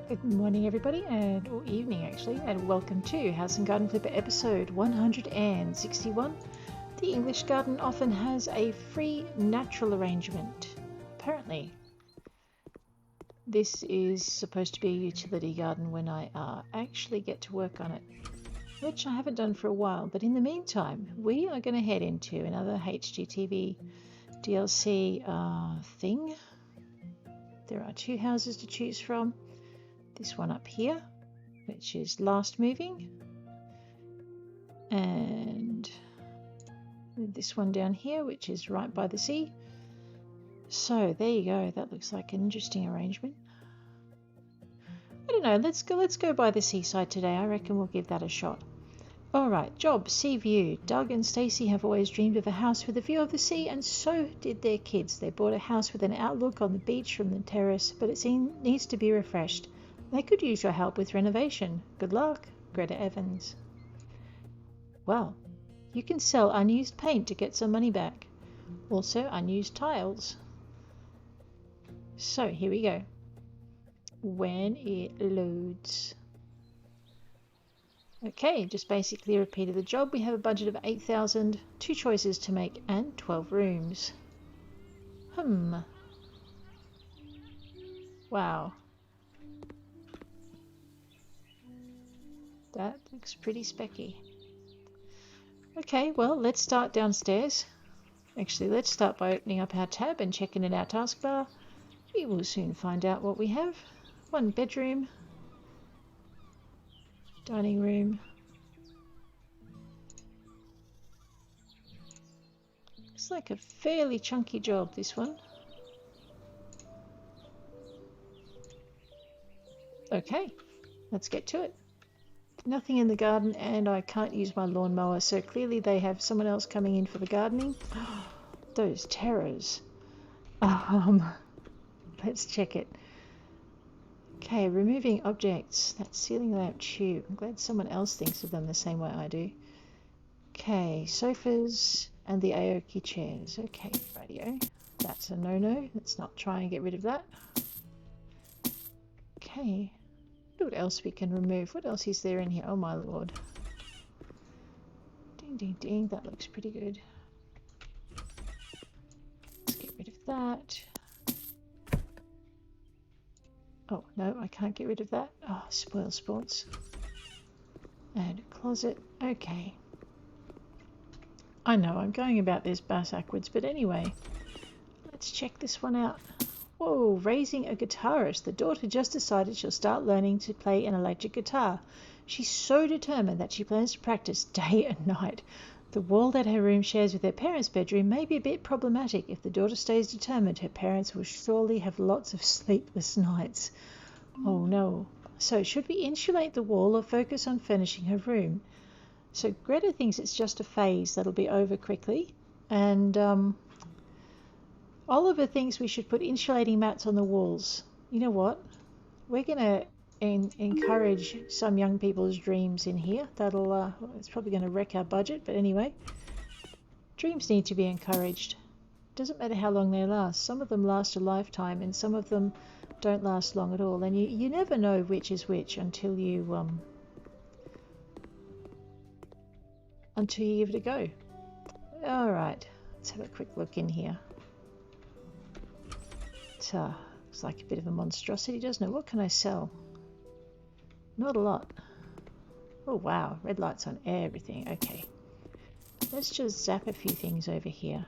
Good morning, everybody, or evening actually, and welcome to House and Garden Flipper episode 161. The English garden often has a free natural arrangement. Apparently, this is supposed to be a utility garden when I actually get to work on it, which I haven't done for a while. But in the meantime, we are going to head into another HGTV DLC thing. There are two houses to choose from. This one up here, which is last moving, and this one down here, which is right by the sea. So there you go. That looks like an interesting arrangement. I don't know. Let's go by the seaside today. I reckon we'll give that a shot. All right. Job: Seaview. Doug and Stacy have always dreamed of a house with a view of the sea, and so did their kids. They bought a house with an outlook on the beach from the terrace, but it needs to be refreshed. They could use your help with renovation. Good luck, Greta Evans. Well, you can sell unused paint to get some money back. Also unused tiles. So here we go. When it loads. Okay, just basically repeated the job. We have a budget of 8,000, 2 choices to make, and 12 rooms. Wow. That looks pretty specky. Okay, well, let's start downstairs. Actually, let's start by opening up our tab and checking in our taskbar. We will soon find out what we have. 1 bedroom, dining room. Looks like a fairly chunky job, this one. Okay, let's get to it. Nothing in the garden, and I can't use my lawnmower, so clearly they have someone else coming in for the gardening. Those terrors. Let's check it. Okay, removing objects. That ceiling lamp tube. I'm glad someone else thinks of them the same way I do. Okay, sofas and the Aoki chairs. Okay, radio. That's a no-no. Let's not try and get rid of that. Okay. What else we can remove? What else is there in here? Oh my lord. Ding ding ding, that looks pretty good. Let's get rid of that. Oh no, I can't get rid of that. Oh, spoil sports. And a closet. Okay. I know I'm going about this backwards, but anyway. Let's check this one out. Whoa, raising a guitarist. The daughter just decided she'll start learning to play an electric guitar. She's so determined that she plans to practice day and night. The wall that her room shares with her parents' bedroom may be a bit problematic. If the daughter stays determined, her parents will surely have lots of sleepless nights. Oh no. So should we insulate the wall or focus on furnishing her room? So Greta thinks it's just a phase that'll be over quickly. And Oliver thinks we should put insulating mats on the walls. You know what? We're going to encourage some young people's dreams in here. It's probably going to wreck our budget, but anyway. Dreams need to be encouraged. Doesn't matter how long they last. Some of them last a lifetime and some of them don't last long at all. And you never know which is which until you give it a go. Alright, let's have a quick look in here. Looks like a bit of a monstrosity, doesn't it? What can I sell? Not a lot. Oh wow, red lights on everything. Okay, let's just zap a few things over here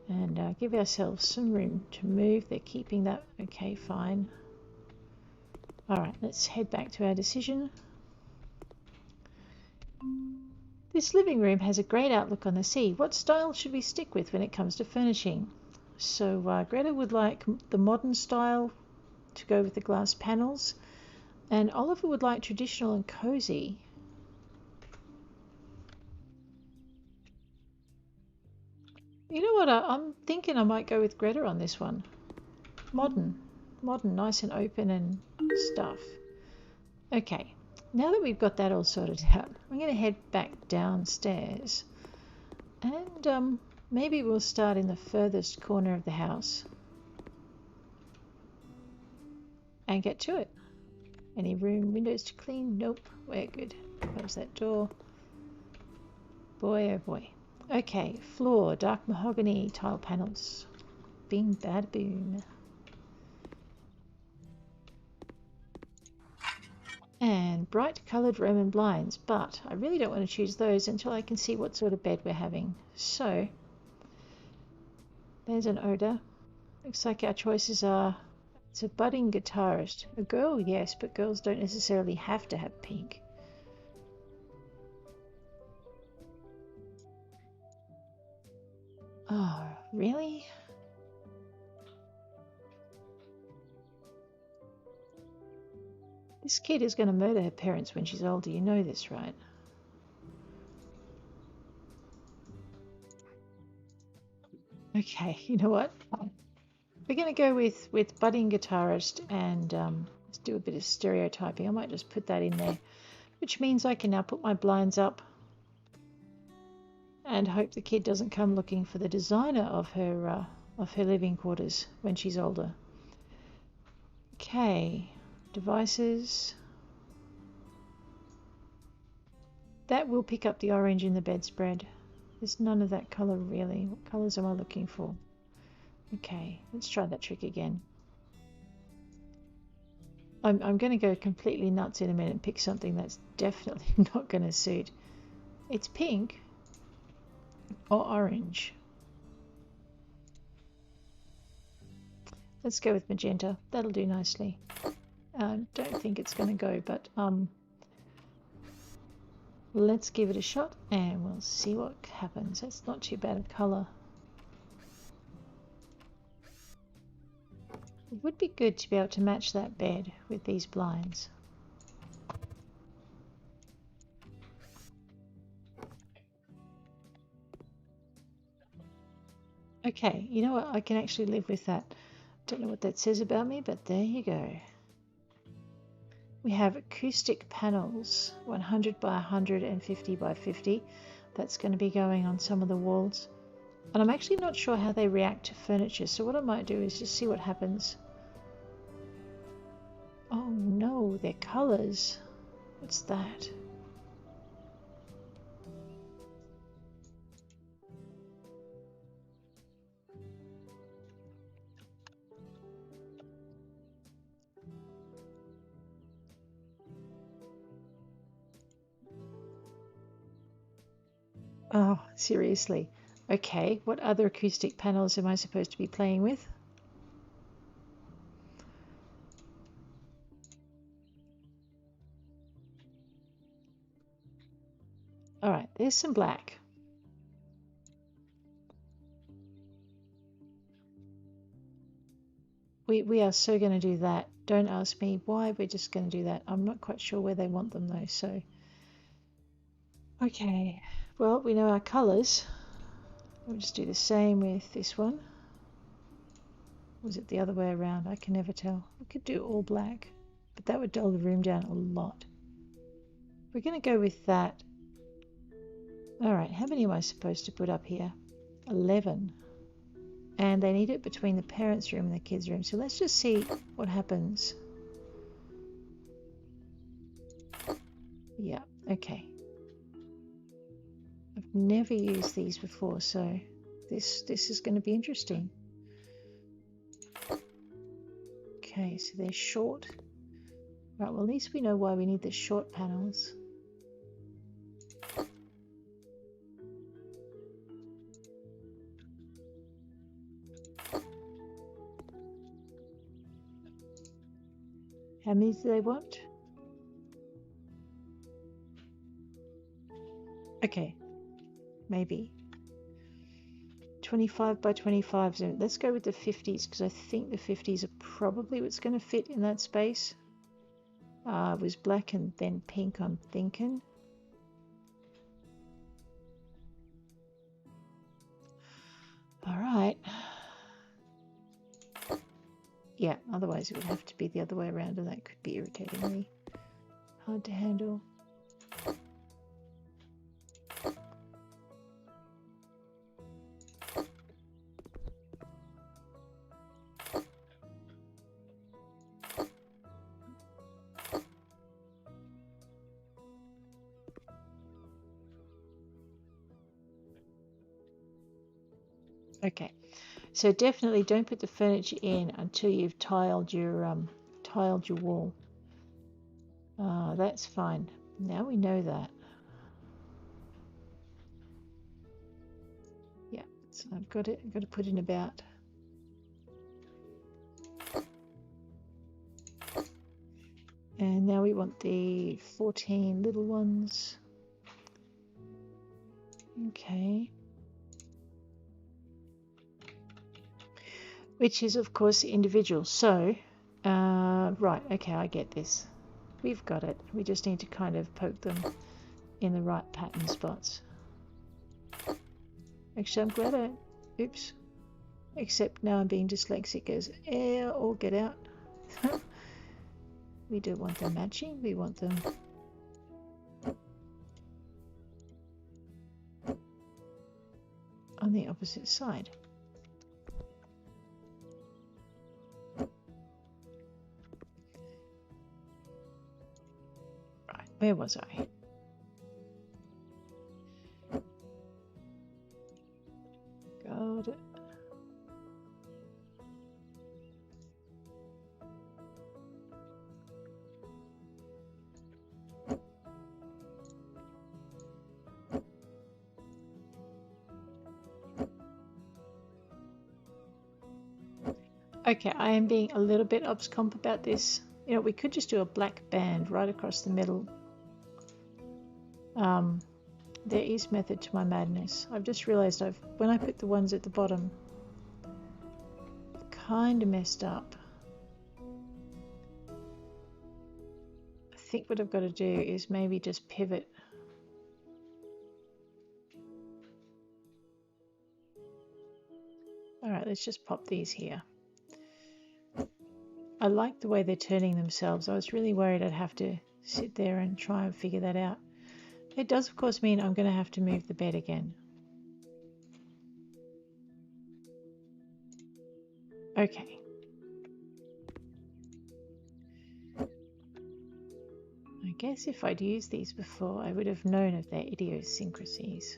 and give ourselves some room to move. They're keeping that. Okay, fine. Alright, let's head back to our decision. This living room has a great outlook on the sea. What style should we stick with when it comes to furnishing? So Greta would like the modern style to go with the glass panels, and Oliver would like traditional and cozy. You know what, I'm thinking I might go with Greta on this one. Modern, nice and open and stuff. Okay, now that we've got that all sorted out, I'm going to head back downstairs and maybe we'll start in the furthest corner of the house and get to it. Any room, windows to clean? Nope, we're good. Close that door. Boy, oh boy. Okay, floor, dark mahogany tile panels. Bing, bad, boom. And bright coloured Roman blinds, but I really don't want to choose those until I can see what sort of bed we're having. So, there's an odour. Looks like our choices are, it's a budding guitarist. A girl, yes, but girls don't necessarily have to have pink. Oh, really? This kid is going to murder her parents when she's older. You know this, right? Okay, you know what? We're going to go with budding guitarist and let's do a bit of stereotyping. I might just put that in there, which means I can now put my blinds up and hope the kid doesn't come looking for the designer of her living quarters when she's older. Okay, devices. That will pick up the orange in the bedspread. There's none of that colour really. What colours am I looking for? Okay, let's try that trick again. I'm going to go completely nuts in a minute and pick something that's definitely not going to suit. It's pink or orange. Let's go with magenta. That'll do nicely. Don't think it's going to go, but let's give it a shot and we'll see what happens. That's not too bad a colour. It would be good to be able to match that bed with these blinds. Okay, you know what? I can actually live with that. Don't know what that says about me, but there you go. We have acoustic panels, 100 by 100 and 50 by 50. That's going to be going on some of the walls. And I'm actually not sure how they react to furniture, so what I might do is just see what happens. Oh no, they're colours. What's that? Oh, seriously. Okay, what other acoustic panels am I supposed to be playing with? Alright, there's some black. We are so going to do that. Don't ask me why, we're just going to do that. I'm not quite sure where they want them though, so... Okay, well, we know our colours. We'll just do the same with this one. Was it the other way around? I can never tell. We could do all black, but that would dull the room down a lot. We're going to go with that. Alright, how many am I supposed to put up here? 11. And they need it between the parents' room and the kids' room. So let's just see what happens. Yeah, okay. I've never used these before, so this is going to be interesting. Okay, so they're short. Right, well at least we know why we need the short panels. How many do they want? Okay, maybe 25 by 25. So let's go with the 50s because I think the 50s are probably what's going to fit in that space. It was black and then pink, I'm thinking. All right. Yeah, otherwise it would have to be the other way around and that could be irritatingly hard to handle. Okay, so definitely don't put the furniture in until you've tiled your wall. That's fine. Now we know that. Yeah, so I've got it. I've got to put in about. And now we want the 14 little ones. Okay. Which is, of course, individual. So, right, okay, I get this. We've got it. We just need to kind of poke them in the right pattern spots. Actually, I'm glad I... Oops. Except now I'm being dyslexic as all get out. We don't want them matching. We want them... on the opposite side. Right, where was I? Got it. Okay, I am being a little bit obscomp about this. You know, we could just do a black band right across the middle. There is method to my madness. I've just realised when I put the ones at the bottom, kind of messed up. I think what I've got to do is maybe just pivot. Alright, let's just pop these here. I like the way they're turning themselves. I was really worried I'd have to sit there and try and figure that out. It does, of course, mean I'm going to have to move the bed again. Okay. I guess if I'd used these before, I would have known of their idiosyncrasies.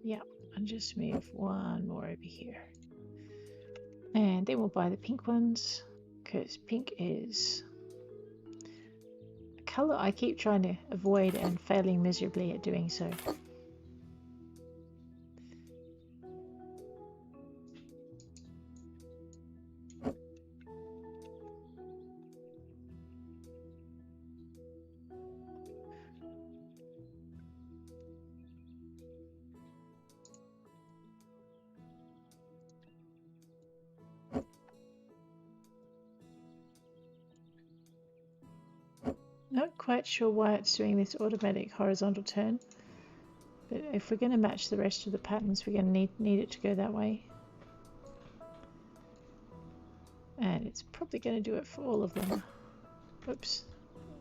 Yep, I'll just move one more over here. And then we'll buy the pink ones, because pink is a colour I keep trying to avoid and failing miserably at doing so. Not quite sure why it's doing this automatic horizontal turn, but if we're going to match the rest of the patterns, we're going to need it to go that way. And it's probably going to do it for all of them. Oops,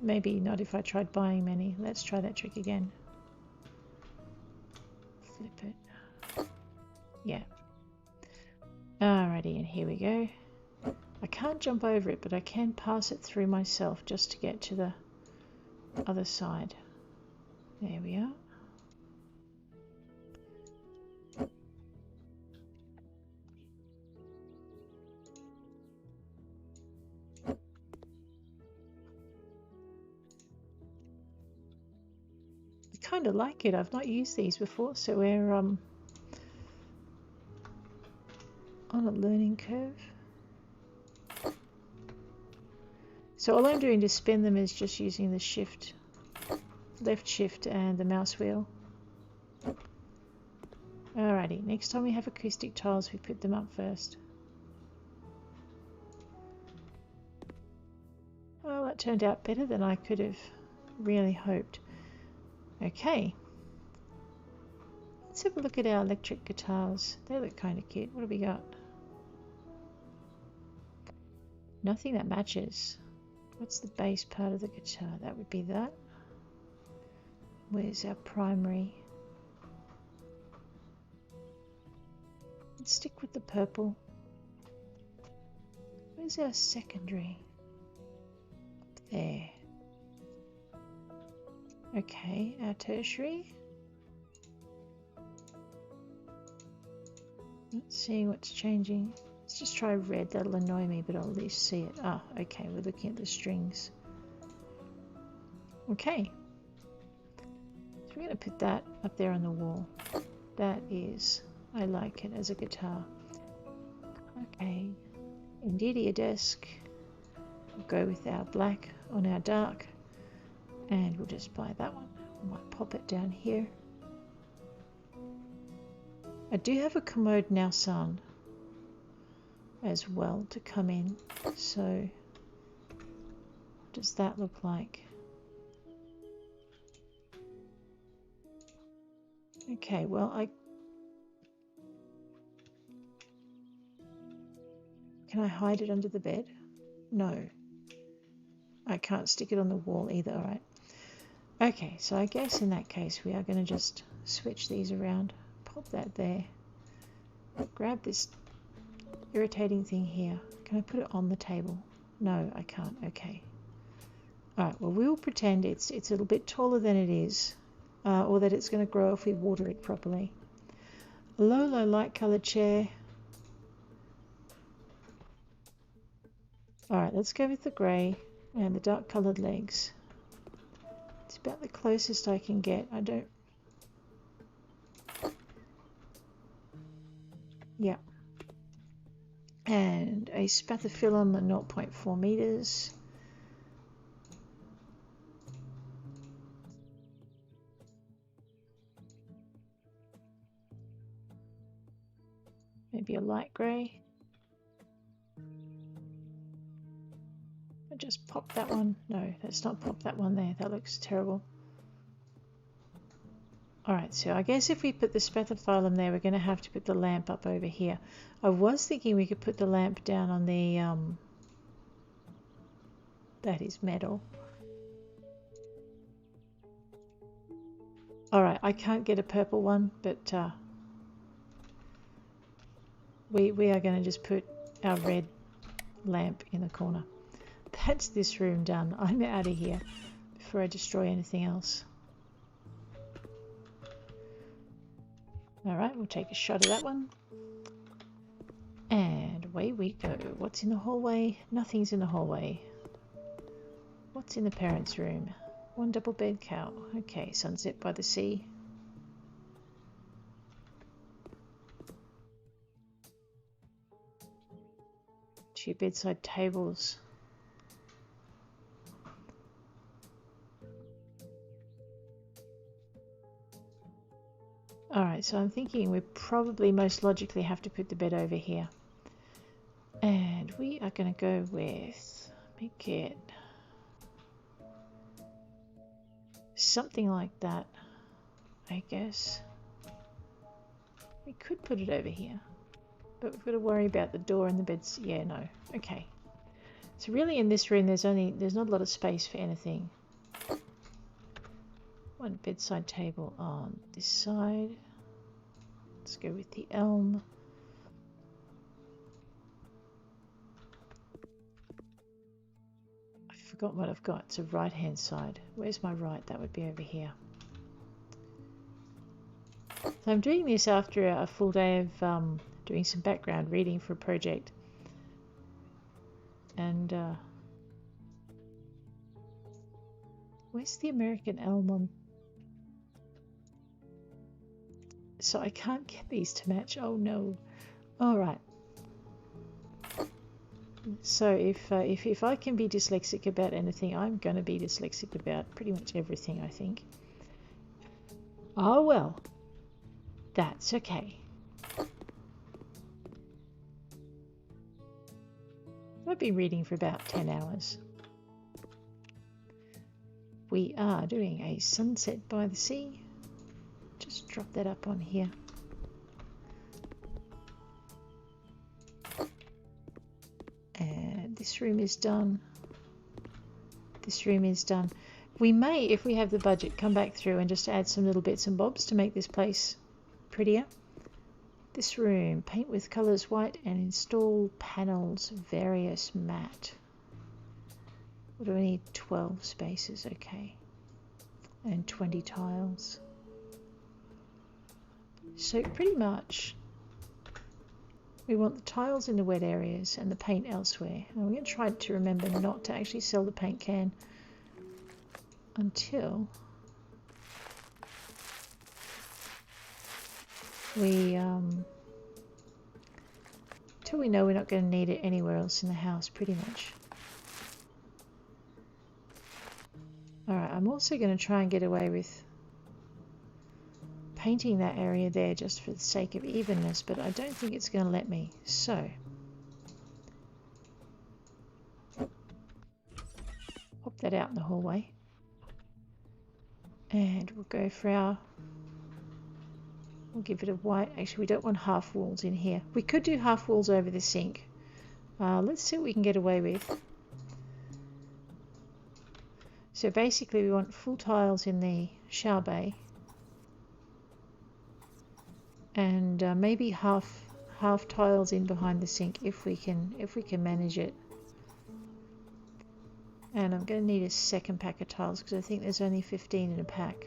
maybe not if I tried buying many. Let's try that trick again. Flip it. Yeah. Alrighty, and here we go. I can't jump over it, but I can pass it through myself just to get to the other side. There we are. I kind of like it. I've not used these before, so we're on a learning curve. So all I'm doing to spin them is just using the shift, left shift and the mouse wheel. Alrighty, next time we have acoustic tiles, we put them up first. Well, that turned out better than I could have really hoped. Okay, let's have a look at our electric guitars. They look kind of cute. What have we got? Nothing that matches. What's the bass part of the guitar? That would be that. Where's our primary? Let's stick with the purple. Where's our secondary? Up there. Okay, our tertiary. Not seeing what's changing. Let's just try red. That'll annoy me, but I'll at least see it. Ah, okay, we're looking at the strings. Okay. So we're going to put that up there on the wall. That is, I like it as a guitar. Okay. Indeed, desk. We'll go with our black on our dark. And we'll just buy that one. I might pop it down here. I do have a commode now, son, as well to come in. So, what does that look like? Okay, well, can I hide it under the bed? No. I can't stick it on the wall either, alright. Okay, so I guess in that case we are going to just switch these around. Pop that there. Grab this irritating thing here. Can I put it on the table? No, I can't. Okay. Alright, well we'll pretend it's a little bit taller than it is. Or that it's going to grow if we water it properly. A low light coloured chair. Alright, let's go with the grey and the dark coloured legs. It's about the closest I can get. I don't... Yeah. And a spathiphyllum at 0.4 meters. Maybe a light grey. I just pop that one. No, let's not pop that one there. That looks terrible. Alright, so I guess if we put the spathiphyllum there, we're going to have to put the lamp up over here. I was thinking we could put the lamp down on the... that is metal. Alright, I can't get a purple one, but we are going to just put our red lamp in the corner. That's this room done. I'm out of here before I destroy anything else. Alright, we'll take a shot of that one. And away we go. What's in the hallway? Nothing's in the hallway. What's in the parents' room? One double bed cow. Okay, sunset by the sea. Two bedside tables. Alright, so I'm thinking we probably most logically have to put the bed over here. And we are going to go with, make it something like that, I guess. We could put it over here, but we've got to worry about the door and the beds. Yeah, no. Okay. So really in this room there's not a lot of space for anything. One bedside table on this side. Let's go with the elm. I forgot what I've got. It's a right hand side. Where's my right? That would be over here. So I'm doing this after a full day of doing some background reading for a project. And where's the American elm on? So I can't get these to match. Oh no. Alright. So if I can be dyslexic about anything, I'm going to be dyslexic about pretty much everything, I think. Oh well. That's okay. I've been reading for about 10 hours. We are doing a sunset by the sea. Just drop that up on here. And this room is done. This room is done. We may, if we have the budget, come back through and just add some little bits and bobs to make this place prettier. This room, paint with colours white and install panels various matte. What do we need? 12 spaces, okay. And 20 tiles. So pretty much we want the tiles in the wet areas and the paint elsewhere. And I'm going to try to remember not to actually sell the paint can until we know we're not going to need it anywhere else in the house, pretty much. Alright, I'm also going to try and get away with painting that area there just for the sake of evenness, but I don't think it's going to let me. So pop that out in the hallway. And we'll go for our... We'll give it a white. Actually, we don't want half walls in here. We could do half walls over the sink. Let's see what we can get away with. So basically we want full tiles in the shower bay. And maybe half tiles in behind the sink if we can manage it. And I'm going to need a second pack of tiles because I think there's only 15 in a pack.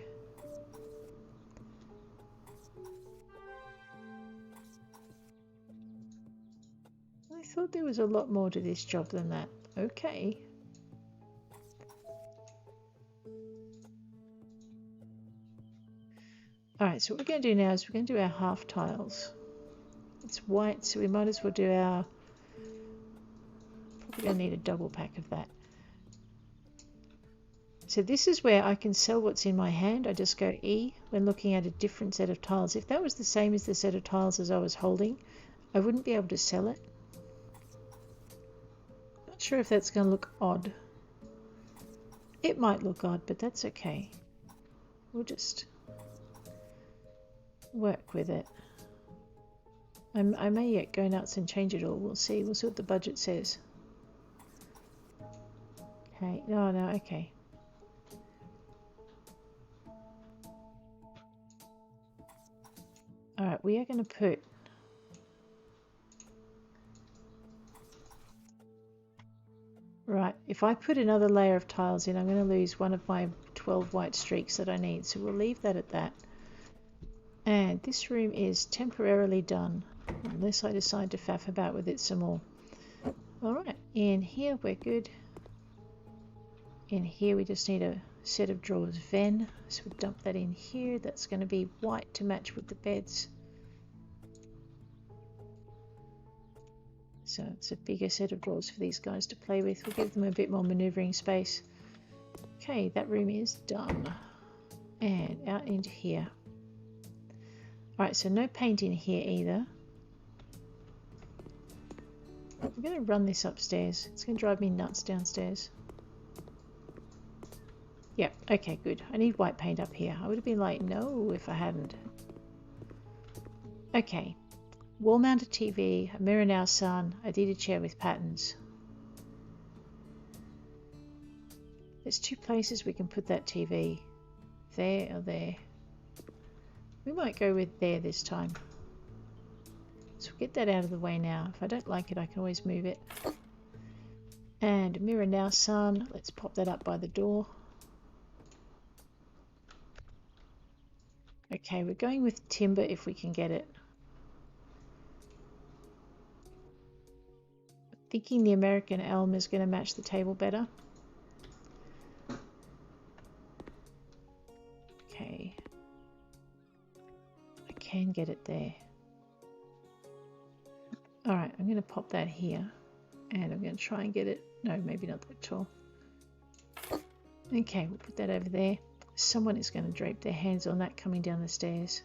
I thought there was a lot more to this job than that. Okay. Alright, so what we're going to do now is we're going to do our half tiles. It's white, so we might as well do our... Probably going to need a double pack of that. So this is where I can sell what's in my hand. I just go E when looking at a different set of tiles. If that was the same as the set of tiles as I was holding, I wouldn't be able to sell it. Not sure if that's going to look odd. It might look odd, but that's okay. We'll just work with it. I may yet go nuts and change it all. We'll see. We'll see what the budget says. Okay. No, okay. Alright, we are going to put... Right, if I put another layer of tiles in, I'm going to lose one of my 12 white streaks that I need. So we'll leave that at that. And this room is temporarily done, unless I decide to faff about with it some more. Alright, in here we're good. In here we just need a set of drawers Ven, so we'll dump that in here. That's going to be white to match with the beds. So it's a bigger set of drawers for these guys to play with. We'll give them a bit more manoeuvring space. Okay, that room is done. And out into here. Alright, so no paint in here either. I'm going to run this upstairs. It's going to drive me nuts downstairs. Yep, okay, good. I need white paint up here. I would have been like, no, if I hadn't. Okay. Wall-mounted TV, a mirror now sun, a Adidas chair with patterns. There's two places we can put that TV. There or there. We might go with there this time. So we'll get that out of the way now. If I don't like it, I can always move it. And mirror now sun. Let's pop that up by the door. Okay, we're going with timber if we can get it. Thinking the American elm is going to match the table better. Okay. I can get it there. Alright, I'm going to pop that here. And I'm going to try and get it. No, maybe not that tall. Okay, we'll put that over there. Someone is going to drape their hands on that coming down the stairs.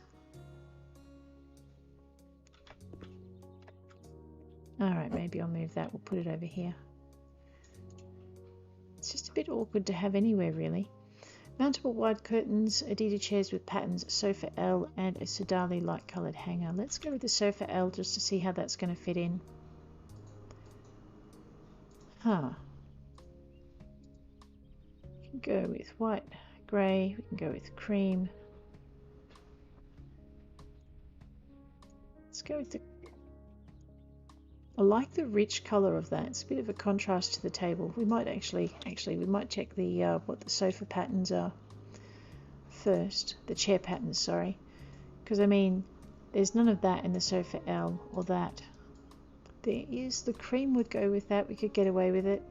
Alright, maybe I'll move that. We'll put it over here. It's just a bit awkward to have anywhere, really. Mountable wide curtains, Adidas chairs with patterns, sofa L, and a Sodali light coloured hanger. Let's go with the sofa L just to see how that's going to fit in. Huh. We can go with white, grey, we can go with cream. Let's go with the... I like the rich colour of that. It's a bit of a contrast to the table. We might actually we might check the what the sofa patterns are first. The chair patterns, sorry. Because I mean, there's none of that in the sofa L or that. There is the cream would go with that. We could get away with it.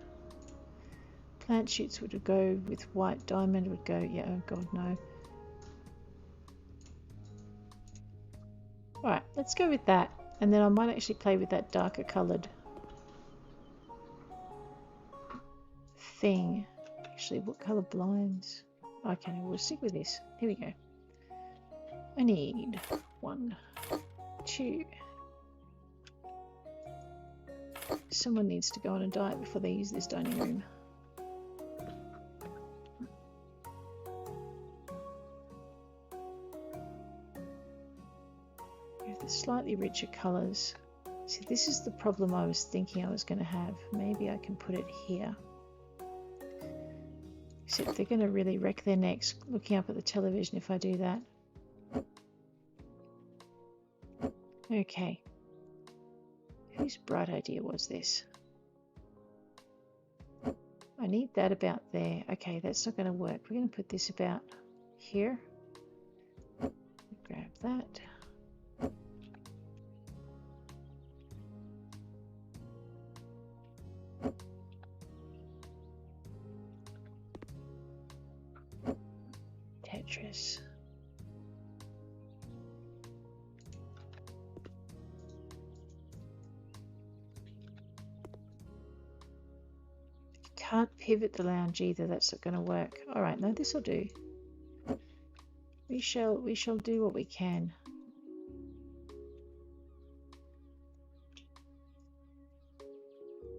Plant shoots would go with white. Diamond would go, yeah, oh god, no. Alright, let's go with that. And then I might actually play with that darker coloured thing. Actually, what colour blinds? Okay, we'll stick with this. Here we go. I need 1, 2. Someone needs to go on a diet before they use this dining room. Slightly richer colours. See, this is the problem I was thinking I was going to have. Maybe I can put it here. Except they're going to really wreck their necks looking up at the television if I do that. Okay. Whose bright idea was this? I need that about there. Okay, that's not going to work. We're going to put this about here. Grab that. Tetris. Can't pivot the lounge either. That's not going to work. All right, no, this will do. We shall do what we can.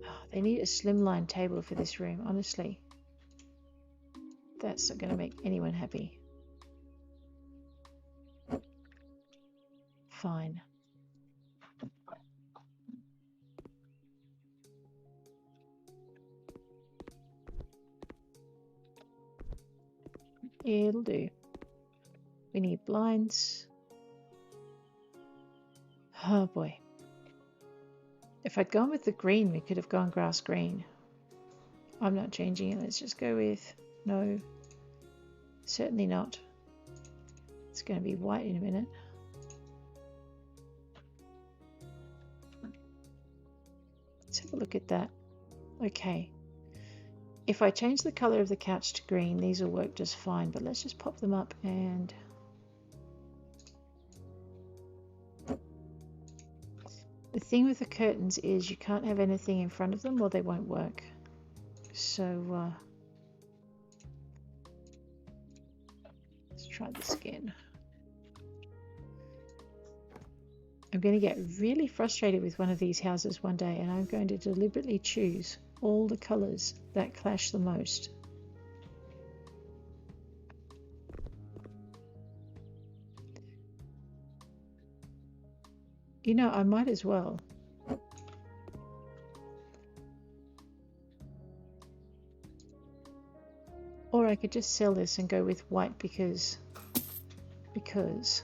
Oh, they need a slimline table for this room, honestly. That's not going to make anyone happy. Fine. It'll do. We need blinds. Oh boy. If I'd gone with the green, we could have gone grass green. I'm not changing it. Let's just go with no. Certainly not. It's going to be white in a minute. Let's have a look at that. Okay. If I change the color of the couch to green, these will work just fine, but let's just pop them up and the thing with the curtains is you can't have anything in front of them or they won't work. So let's try this again. I'm going to get really frustrated with one of these houses one day, and I'm going to deliberately choose all the colors that clash the most. You know, I might as well. Or I could just sell this and go with white because it's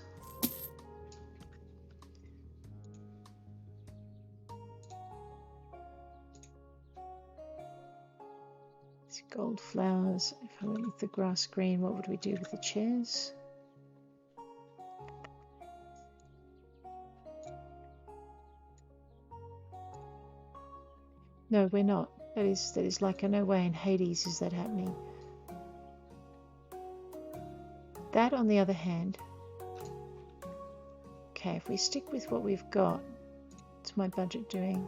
gold flowers. If I went with the grass green, what would we do with the chairs? No, we're not. That is like no way in Hades is that happening. That, on the other hand, okay, if we stick with what we've got, what's my budget doing?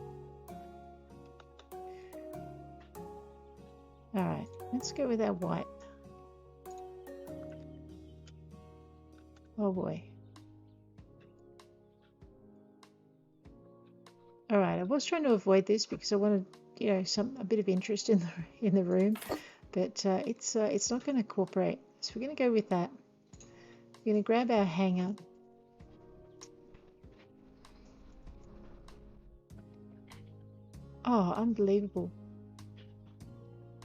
Alright, let's go with our white. Oh boy. Alright, I was trying to avoid this because I wanted, you know, a bit of interest in the room, but it's not going to cooperate. So we're going to go with that. We're going to grab our hanger. Oh, unbelievable.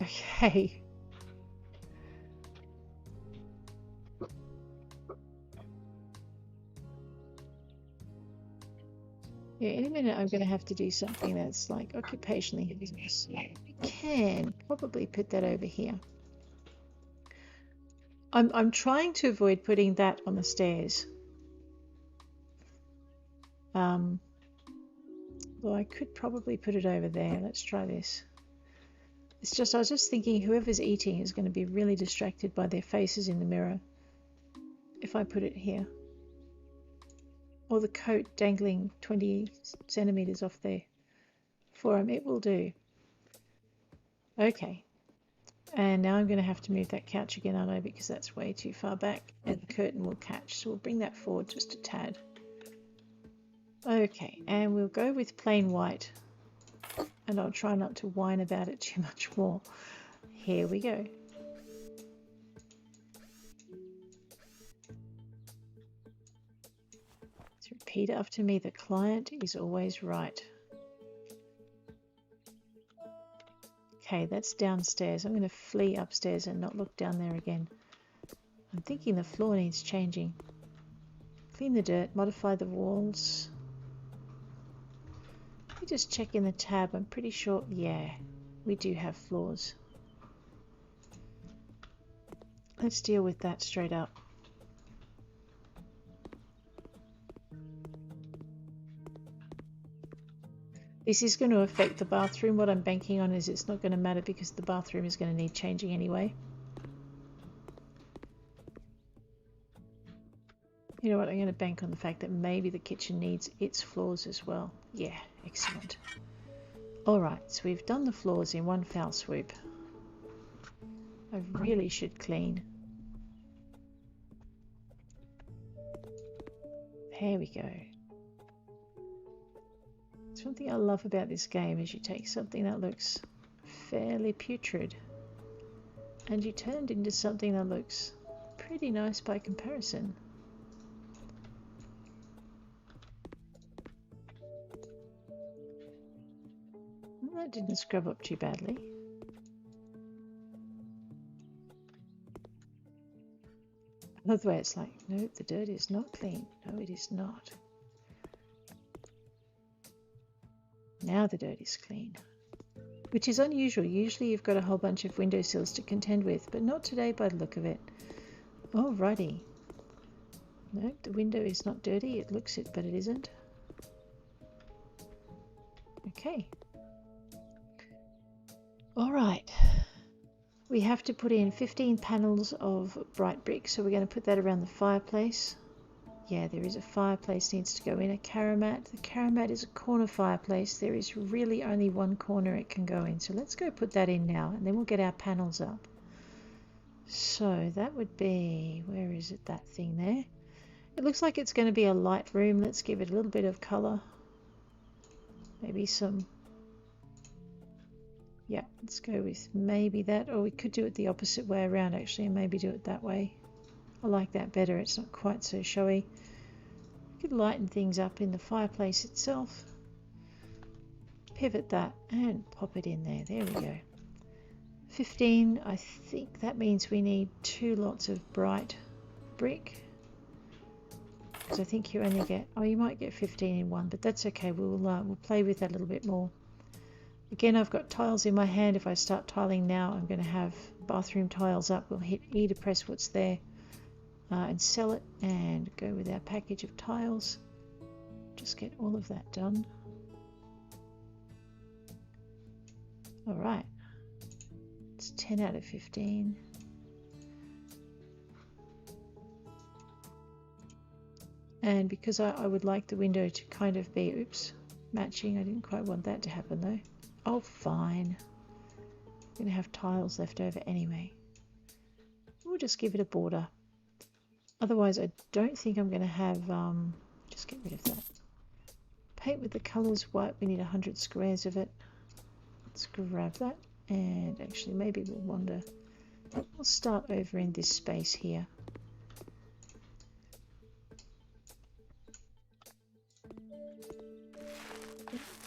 Okay. Yeah, in a minute I'm going to have to do something that's like occupationally hazardous. We can probably put that over here. I'm trying to avoid putting that on the stairs. Well, I could probably put it over there. Let's try this. It's just, I was just thinking whoever's eating is going to be really distracted by their faces in the mirror if I put it here. Or the coat dangling 20 centimeters off their forearm. It will do. Okay. And now I'm going to have to move that couch again, aren't I? Because that's way too far back and the curtain will catch. So we'll bring that forward just a tad. Okay, and we'll go with plain white. And I'll try not to whine about it too much more. Here we go. Let's repeat after me. The client is always right. Okay, that's downstairs. I'm going to flee upstairs and not look down there again. I'm thinking the floor needs changing. Clean the dirt, modify the walls. Let me just check in the tab. I'm pretty sure, yeah, we do have floors. Let's deal with that straight up. This is going to affect the bathroom. What I'm banking on is it's not going to matter because the bathroom is going to need changing anyway. You know what, I'm going to bank on the fact that maybe the kitchen needs its floors as well. Yeah, excellent. Alright, so we've done the floors in one foul swoop. I really should clean. There we go. It's one thing I love about this game is you take something that looks fairly putrid and you turn it into something that looks pretty nice by comparison. Well, that didn't scrub up too badly. Another way it's like, no, the dirt is not clean. No, it is not. Now the dirt is clean. Which is unusual. Usually you've got a whole bunch of windowsills to contend with, but not today by the look of it. Alrighty. No, the window is not dirty. It looks it, but it isn't. Okay. Alright. We have to put in 15 panels of bright brick, so we're going to put that around the fireplace. Yeah, there is a fireplace needs to go in. A karamat. The karamat is a corner fireplace. There is really only one corner it can go in. So let's go put that in now, and then we'll get our panels up. So that would be, where is it, that thing there? It looks like it's going to be a light room. Let's give it a little bit of colour. Maybe some, yeah, let's go with maybe that, or we could do it the opposite way around actually, and maybe do it that way. I like that better. It's not quite so showy. We could lighten things up in the fireplace itself. Pivot that and pop it in there. There we go. 15. I think that means we need 2 lots of bright brick. Because I think you only get, oh, you might get 15 in one, but that's okay. We'll play with that a little bit more. Again, I've got tiles in my hand. If I start tiling now, I'm going to have bathroom tiles up. We'll hit E to press what's there. And sell it and go with our package of tiles. Just get all of that done. Alright, it's 10 out of 15. And because I would like the window to kind of be, oops, matching, I didn't quite want that to happen though. Oh, fine. I'm going to have tiles left over anyway. We'll just give it a border. Otherwise, I don't think I'm going to have, just get rid of that. Paint with the colours white, we need 100 squares of it. Let's grab that, and actually maybe we'll wander. We'll start over in this space here.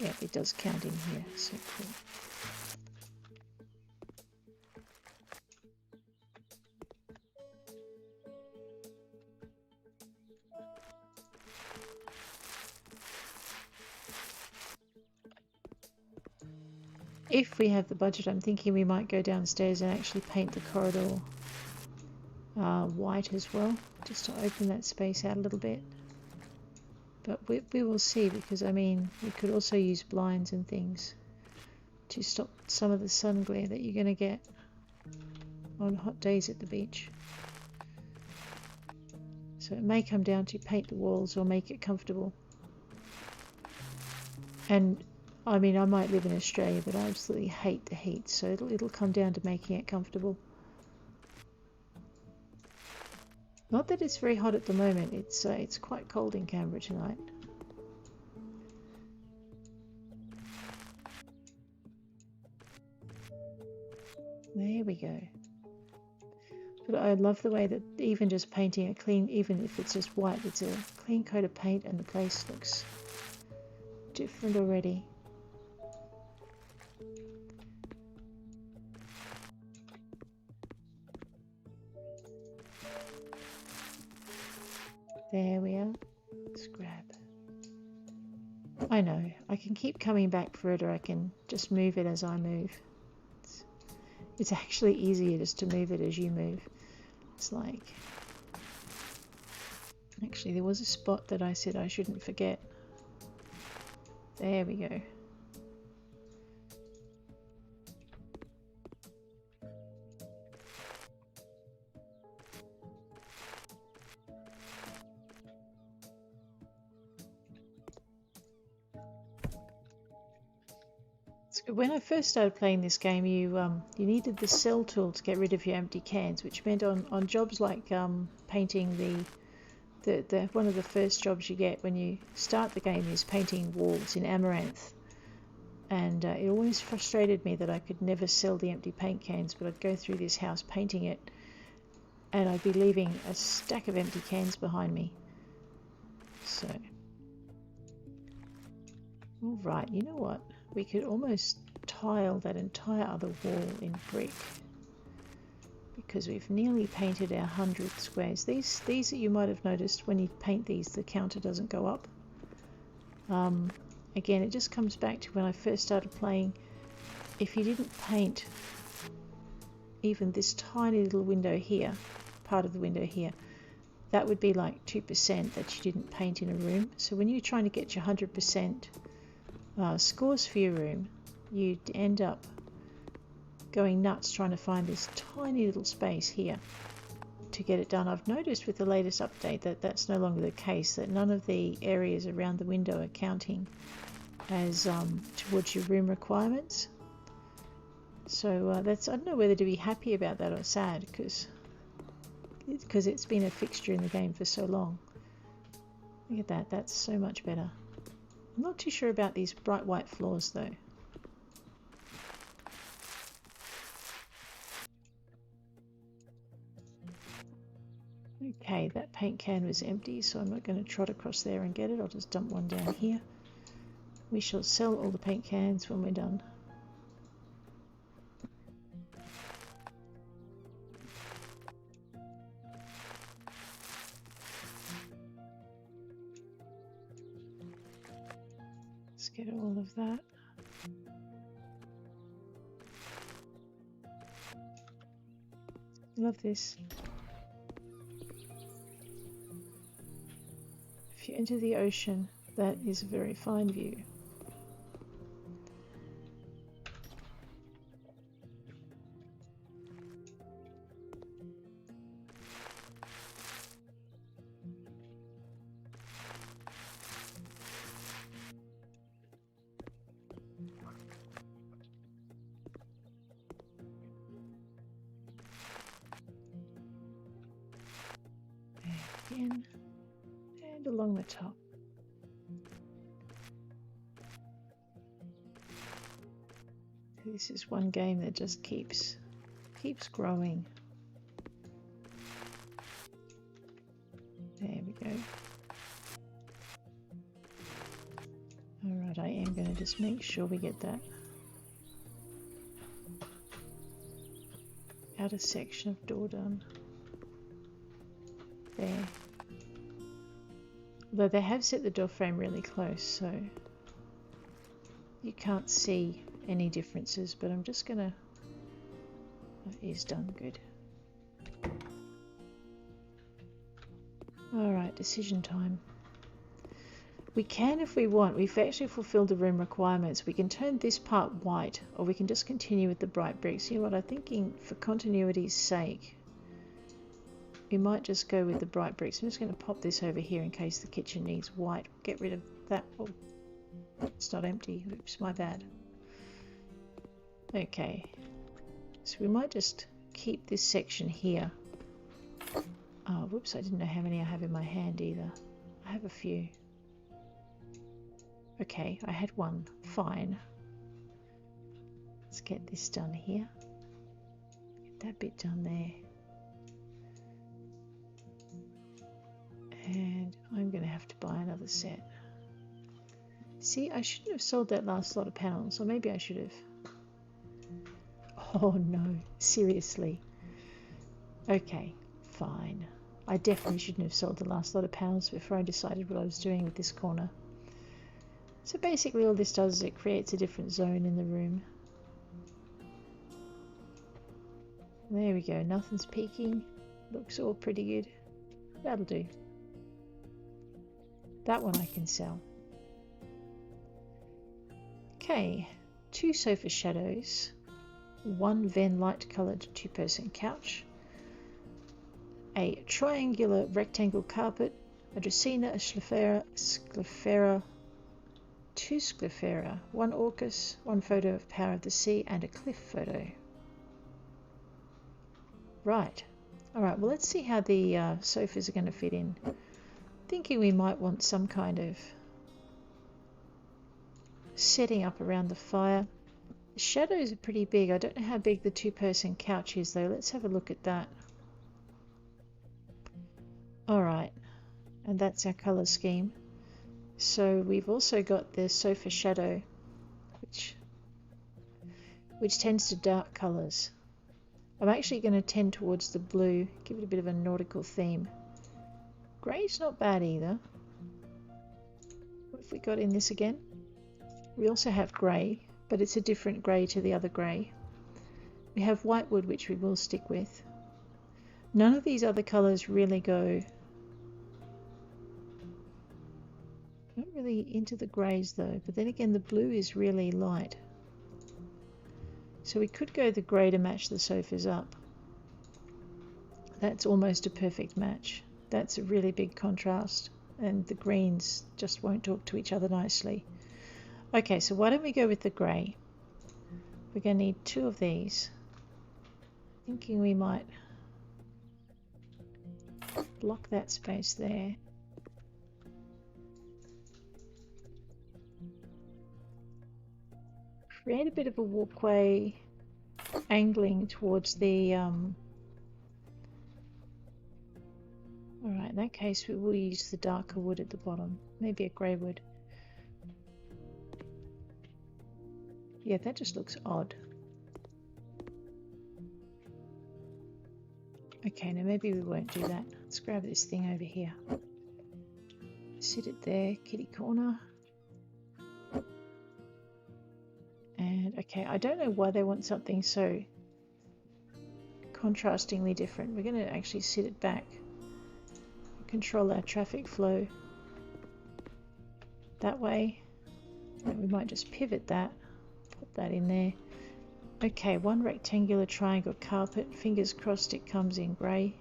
Yeah, it does count in here, so cool. If we have the budget, I'm thinking we might go downstairs and actually paint the corridor white as well, just to open that space out a little bit. But we will see, because I mean, we could also use blinds and things to stop some of the sun glare that you're going to get on hot days at the beach. So it may come down to paint the walls or make it comfortable. And I mean, I might live in Australia, but I absolutely hate the heat, so it'll come down to making it comfortable. Not that it's very hot at the moment. It's quite cold in Canberra tonight. There we go. But I love the way that even just painting a clean, even if it's just white, it's a clean coat of paint and the place looks different already. There we are. Let's grab. I know, I can keep coming back for it, or I can just move it as I move. It's actually easier just to move it as you move. It's like... Actually, there was a spot that I said I shouldn't forget. There we go. When I first started playing this game, you needed the cell tool to get rid of your empty cans, which meant on jobs like painting the one of the first jobs you get when you start the game is painting walls in Amaranth, and it always frustrated me that I could never sell the empty paint cans, but I'd go through this house painting it and I'd be leaving a stack of empty cans behind me. So, all right, you know what? We could almost tile that entire other wall in brick, because we've nearly painted our 100 squares. These that you might have noticed, when you paint these, the counter doesn't go up. Again, it just comes back to when I first started playing. If you didn't paint even this tiny little window here, part of the window here, that would be like 2% that you didn't paint in a room. So when you're trying to get your 100% scores for your room, you'd end up going nuts trying to find this tiny little space here to get it done. I've noticed with the latest update that that's no longer the case, that none of the areas around the window are counting as towards your room requirements. So that's, I don't know whether to be happy about that or sad, because it's been a fixture in the game for so long. Look at that, that's so much better. I'm not too sure about these bright white floors though. Okay, that paint can was empty, so I'm not going to trot across there and get it. I'll just dump one down here. We shall sell all the paint cans when we're done. Let's get all of that. Love this. If you enter the ocean, that is a very fine view. Again, and along the top. This is one game that just keeps growing. There we go. Alright, I am going to just make sure we get that outer section of door done. There. Although they have set the door frame really close, so you can't see any differences, but I'm just gonna... That is done, good. Alright, decision time. We can, if we want, we've actually fulfilled the room requirements. We can turn this part white, or we can just continue with the bright bricks. You know what, I'm thinking for continuity's sake, we might just go with the bright bricks. I'm just going to pop this over here in case the kitchen needs white. Get rid of that. Oh, it's not empty. Oops, my bad. Okay, so we might just keep this section here. Oh, whoops, I didn't know how many I have in my hand either. I have a few. Okay, I had one. Fine. Let's get this done here. Get that bit done there. And I'm going to have to buy another set. See, I shouldn't have sold that last lot of panels, or maybe I should have. Oh no, seriously. Okay, fine. I definitely shouldn't have sold the last lot of panels before I decided what I was doing with this corner. So basically all this does is it creates a different zone in the room. There we go, nothing's peeking. Looks all pretty good. That'll do. That one I can sell. Okay, 2 sofa shadows, 1 Ven light coloured 2-person couch, a triangular rectangle carpet, a Dracaena, a Sclefera, 2 Sclefera, 1 Orcus, 1 photo of Power of the Sea, and a cliff photo. Right. Alright, well let's see how the sofas are going to fit in. Thinking we might want some kind of setting up around the fire. The shadows are pretty big. I don't know how big the 2-person couch is though. Let's have a look at that. Alright, and that's our colour scheme. So we've also got the sofa shadow, which tends to dark colours. I'm actually going to tend towards the blue, give it a bit of a nautical theme. Grey's not bad either. What have we got in this again? We also have grey, but it's a different grey to the other grey. We have whitewood, which we will stick with. None of these other colours really go... Not really into the greys though, but then again the blue is really light. So we could go the grey to match the sofas up. That's almost a perfect match. That's a really big contrast, and the greens just won't talk to each other nicely. Okay, so why don't we go with the grey? We're going to need 2 of these. Thinking we might block that space there. Create a bit of a walkway angling towards the alright, in that case we will use the darker wood at the bottom, maybe a grey wood. Yeah, that just looks odd. Okay, now maybe we won't do that. Let's grab this thing over here. Sit it there, kitty corner. And okay, I don't know why they want something so contrastingly different. We're going to actually sit it back. Control our traffic flow that way. And we might just pivot that, put that in there. Okay, 1 rectangular triangle carpet. Fingers crossed it comes in grey.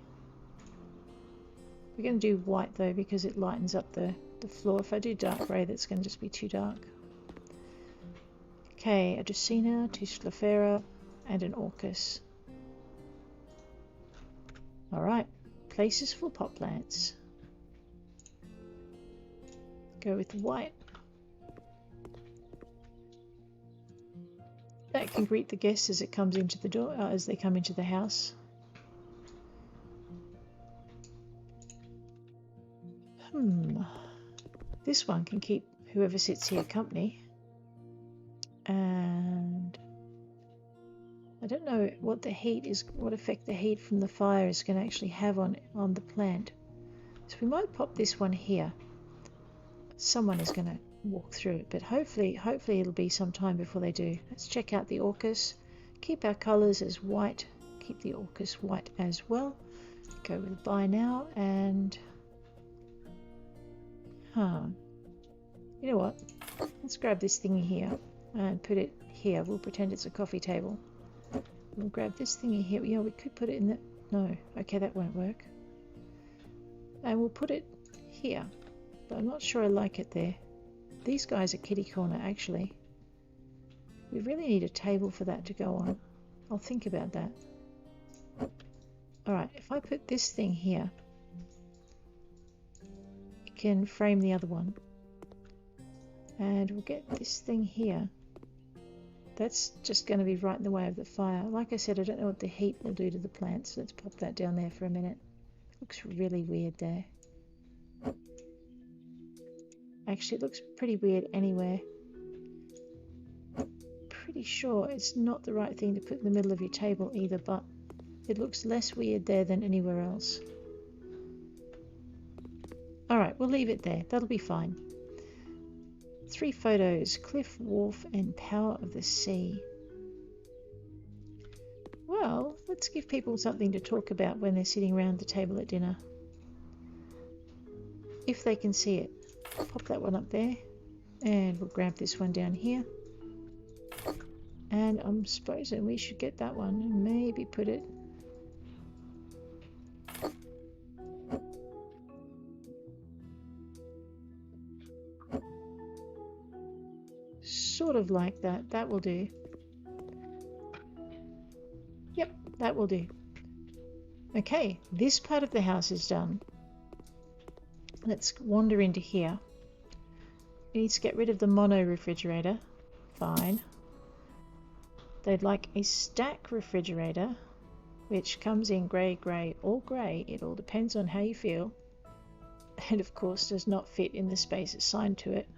We're going to do white though because it lightens up the floor. If I do dark grey, that's going to just be too dark. Okay, a Dracaena, 2 Sclefera, and an Orcus. Alright, places for pot plants. Go with white. That can greet the guests as it comes into the door, as they come into the house. This one can keep whoever sits here company. And I don't know what the heat is, what effect the heat from the fire is going to actually have on the plant. So we might pop this one here. Someone is going to walk through it, but hopefully it'll be some time before they do. Let's check out the AUKUS. Keep our colors as white. Keep the AUKUS white as well. Go with buy now, and you know what? Let's grab this thingy here and put it here. We'll pretend it's a coffee table. We'll grab this thingy here. Yeah, we could put it in the... No, okay, that won't work. And we'll put it here, but I'm not sure I like it there. These guys are kitty corner, actually. We really need a table for that to go on. I'll think about that. Alright, if I put this thing here, it can frame the other one. And we'll get this thing here. That's just going to be right in the way of the fire. Like I said, I don't know what the heat will do to the plants. Let's pop that down there for a minute. Looks really weird there. Actually, it looks pretty weird anywhere. Pretty sure it's not the right thing to put in the middle of your table either, but it looks less weird there than anywhere else. Alright, we'll leave it there. That'll be fine. 3 photos: cliff, wharf, and power of the sea. Well, let's give people something to talk about when they're sitting around the table at dinner. If they can see it. Pop that one up there, and we'll grab this one down here. And I'm supposing we should get that one and maybe put it sort of like that. That will do. Yep, that will do. Okay, this part of the house is done. Let's wander into here. We need to get rid of the mono refrigerator. Fine. They'd like a stack refrigerator, which comes in grey, grey, or grey. It all depends on how you feel. And of course does not fit in the space assigned to it.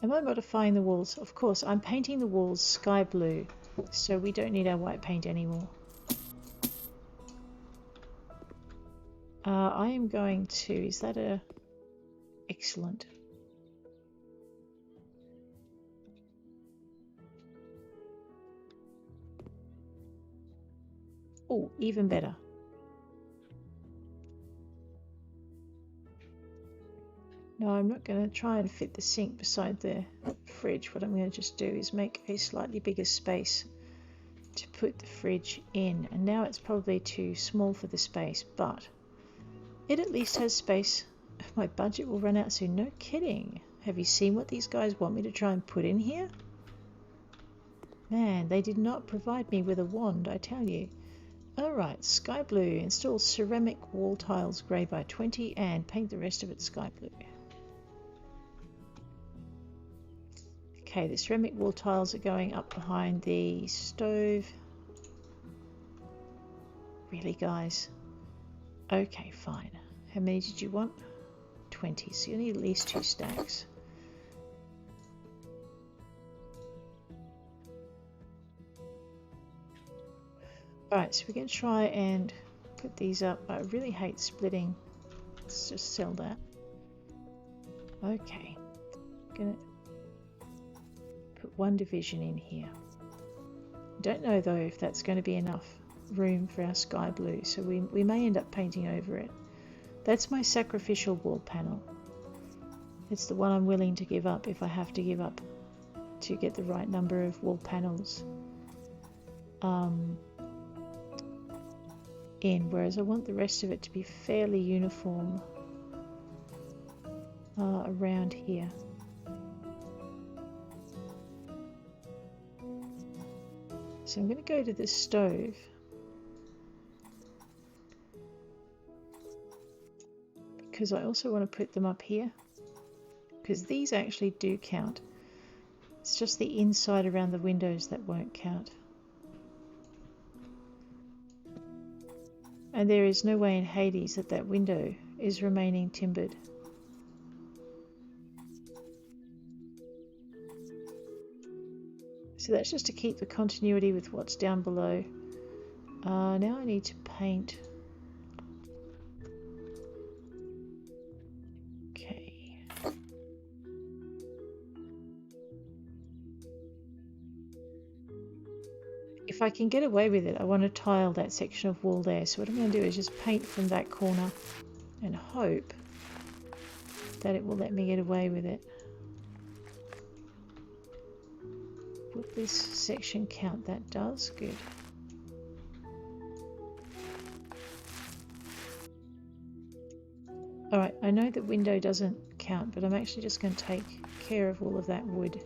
Am I modifying the walls? Of course, I'm painting the walls sky blue, so we don't need our white paint anymore. I am going to... Is that a... Excellent. Oh, even better. No, I'm not going to try and fit the sink beside the fridge. What I'm going to just do is make a slightly bigger space to put the fridge in. And now it's probably too small for the space, but it at least has space. My budget will run out soon. No kidding. Have you seen what these guys want me to try and put in here? Man, they did not provide me with a wand, I tell you. Alright, sky blue. Install ceramic wall tiles grey by 20 and paint the rest of it sky blue. Okay, the ceramic wall tiles are going up behind the stove. Really, guys? Okay, fine. How many did you want? 20, so you need at least 2 stacks. Alright, so we're going to try and put these up. I really hate splitting. Let's just sell that. Okay. I'm going to put 1 division in here. Don't know though if that's going to be enough room for our sky blue, so we may end up painting over it. That's my sacrificial wall panel. It's the one I'm willing to give up if I have to give up to get the right number of wall panels in, whereas I want the rest of it to be fairly uniform around here. So I'm going to go to the stove. Because I also want to put them up here. Because these actually do count. It's just the inside around the windows that won't count. And there is no way in Hades that that window is remaining timbered. So that's just to keep the continuity with what's down below. Now I need to paint if I can get away with it, I want to tile that section of wall there. So what I'm going to do is just paint from that corner and hope that it will let me get away with it. Will this section count? That does. Good. Alright, I know that window doesn't count, but I'm actually just going to take care of all of that wood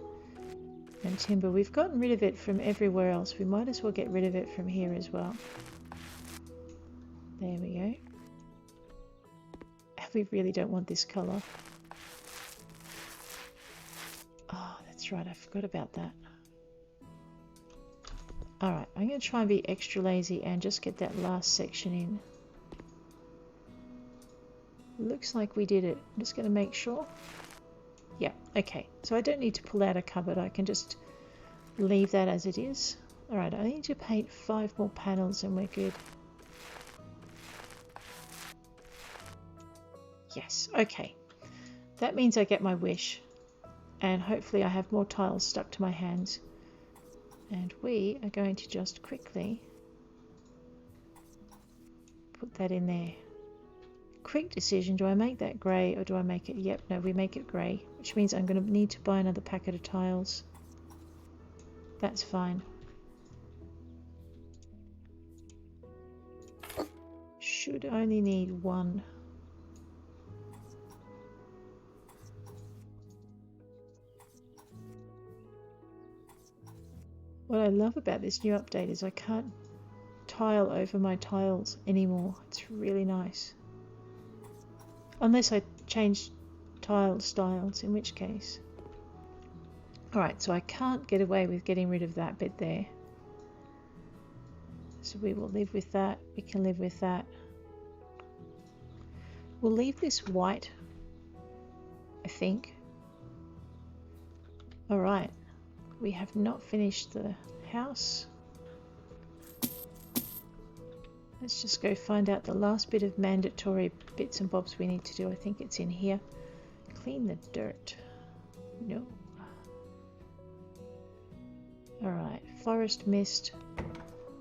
and timber. We've gotten rid of it from everywhere else. We might as well get rid of it from here as well. There we go. We really don't want this colour. Oh, that's right, I forgot about that. Alright, I'm going to try and be extra lazy and just get that last section in. Looks like we did it. I'm just going to make sure. Yeah, okay. So I don't need to pull out a cupboard. I can just leave that as it is. Alright, I need to paint 5 more panels and we're good. Yes, okay. That means I get my wish. And hopefully I have more tiles stuck to my hands. And we are going to just quickly put that in there. Quick decision, do I make that grey or do I make it, yep, no, we make it grey, which means I'm going to need to buy another packet of tiles. That's fine. Should only need 1. What I love about this new update is I can't tile over my tiles anymore. It's really nice. Unless I change tile styles, in which case. Alright, so I can't get away with getting rid of that bit there. So we will live with that. We can live with that. We'll leave this white, I think. Alright, we have not finished the house. Let's just go find out the last bit of mandatory bits and bobs we need to do. I think it's in here. Clean the dirt. No. Alright, forest mist,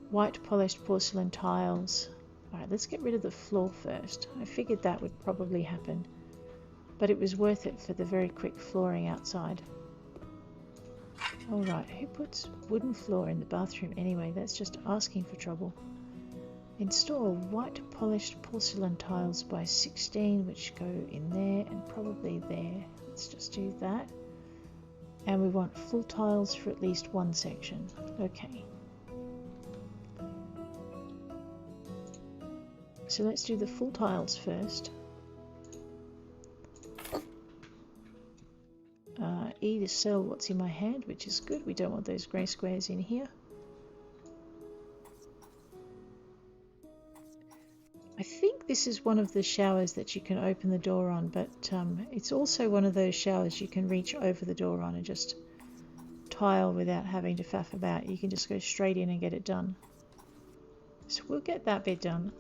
white polished porcelain tiles. Alright, let's get rid of the floor first. I figured that would probably happen, but it was worth it for the very quick flooring outside. Alright, who puts wooden floor in the bathroom anyway? That's just asking for trouble. Install white polished porcelain tiles by 16, which go in there and probably there. Let's just do that. And we want full tiles for at least 1 section. Okay. So let's do the full tiles first. E to sell what's in my hand, which is good. We don't want those grey squares in here. I think this is one of the showers that you can open the door on, but it's also one of those showers you can reach over the door on and just tile without having to faff about. You can just go straight in and get it done. So we'll get that bit done.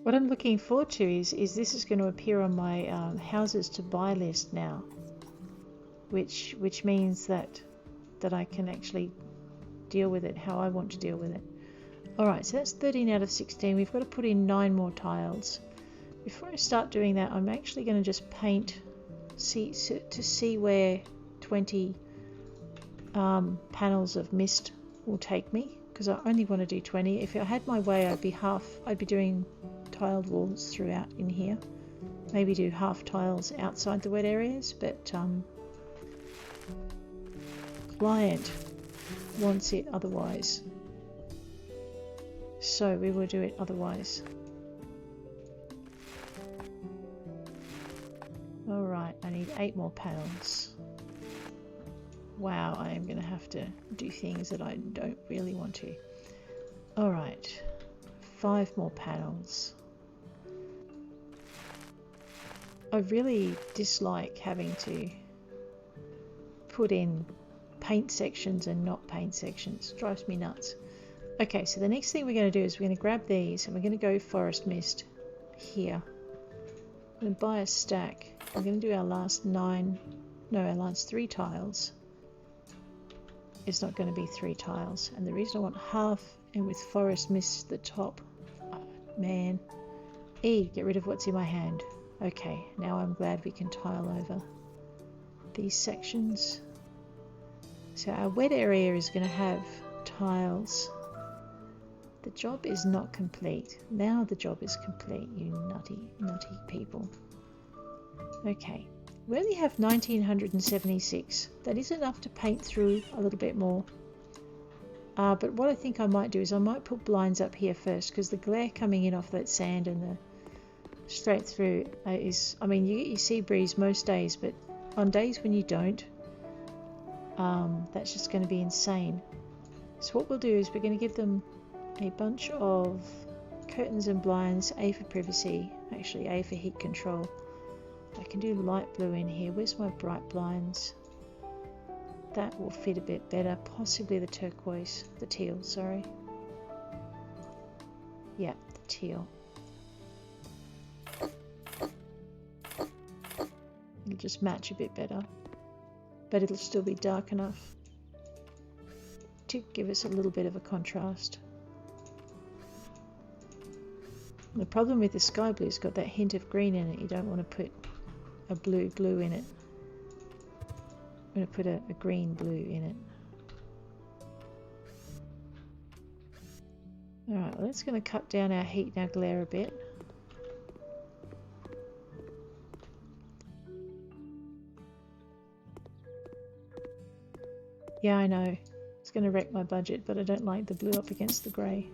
What I'm looking forward to is this is going to appear on my houses to buy list now, which means that I can actually deal with it how I want to deal with it. Alright, so that's 13 out of 16. We've got to put in 9 more tiles. Before I start doing that, I'm actually going to just paint to see where 20 panels of mist will take me, because I only want to do 20. If I had my way, I'd be doing tiled walls throughout in here. Maybe do half tiles outside the wet areas, but client wants it otherwise, so we will do it otherwise. Alright, I need 8 more panels. Wow, I am going to have to do things that I don't really want to. Alright, 5 more panels. I really dislike having to put in paint sections and not paint sections. It drives me nuts. Okay, so the next thing we're going to do is we're going to grab these and we're going to go forest mist here. I'm going to buy a stack. We're going to do our last 3 tiles. is not going to be 3 tiles. And the reason I want half and with forest mist the top, oh, man. E, get rid of what's in my hand. Okay, now I'm glad we can tile over these sections. So our wet area is going to have tiles. The job is not complete. Now the job is complete, you nutty people. Okay, we only have 1976. That is enough to paint through a little bit more. But what I think I might do is I might put blinds up here first, because the glare coming in off that sand and the straight through is, I mean, you get your sea breeze most days, but on days when you don't, that's just going to be insane. So what we'll do is we're going to give them a bunch of curtains and blinds, A for privacy, actually A for heat control. I can do light blue in here. Where's my bright blinds? That will fit a bit better, possibly the turquoise, the teal, sorry. Yeah, the teal. It'll just match a bit better, but it'll still be dark enough to give us a little bit of a contrast. The problem with the sky blue has got that hint of green in it. You don't want to put a blue in it. I'm going to put a green blue in it. Alright, well, that's going to cut down our heat and our glare a bit. Yeah, I know. It's going to wreck my budget, but I don't like the blue up against the grey.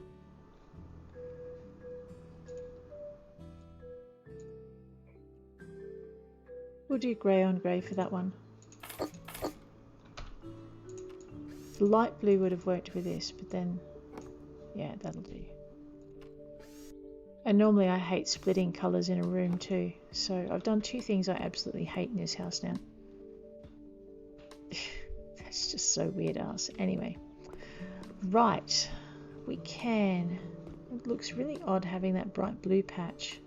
We'll do grey on grey for that one. The light blue would have worked with this, but then, yeah, that'll do. And normally I hate splitting colours in a room too, so I've done 2 things I absolutely hate in this house now. That's just so weird ass. Anyway, right, we can. It looks really odd having that bright blue patch.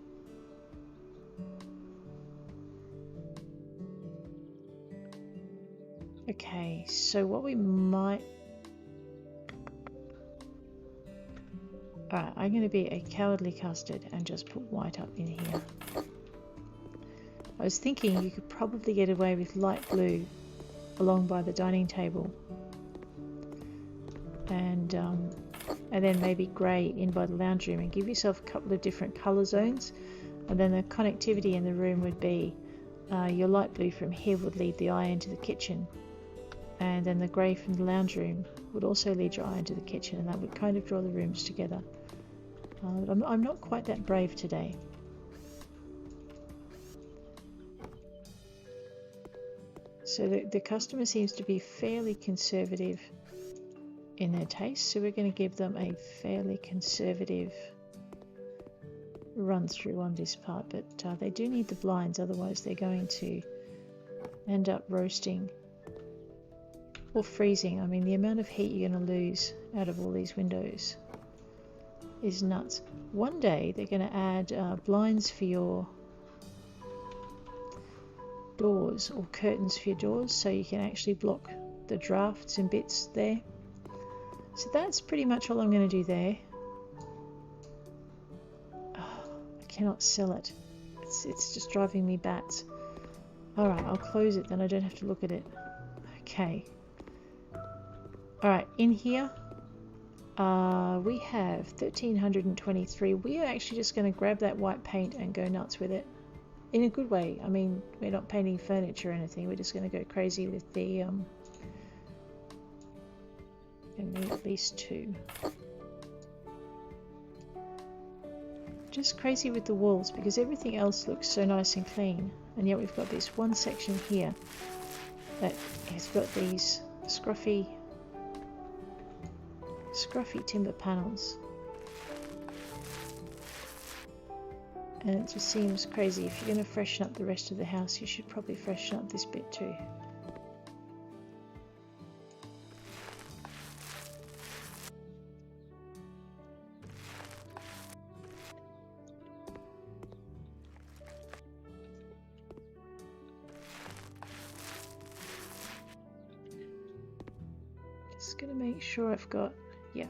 Okay, so what we might... Alright, I'm going to be a cowardly custard and just put white up in here. I was thinking you could probably get away with light blue along by the dining table. And then maybe grey in by the lounge room, and give yourself a couple of different colour zones. And then the connectivity in the room would be your light blue from here would lead the eye into the kitchen. And then the grey from the lounge room would also lead your eye into the kitchen, and that would kind of draw the rooms together. I'm not quite that brave today. So the customer seems to be fairly conservative in their taste, so we're going to give them a fairly conservative run through on this part, but they do need the blinds, otherwise they're going to end up roasting or freezing. I mean, the amount of heat you're going to lose out of all these windows is nuts. One day they're going to add blinds for your doors or curtains for your doors, so you can actually block the drafts and bits there. So that's pretty much all I'm going to do there. Oh, I cannot sell it. It's just driving me bats. Alright, I'll close it, then I don't have to look at it. Okay. Alright, in here we have 1323. We are actually just going to grab that white paint and go nuts with it. In a good way. I mean, we're not painting furniture or anything. We're just going to go crazy with the... and need at least 2. Just crazy with the walls because everything else looks so nice and clean. And yet we've got this one section here that has got these scruffy timber panels. And it just seems crazy. If you're going to freshen up the rest of the house, you should probably freshen up this bit too. going to make sure I've got, yeah,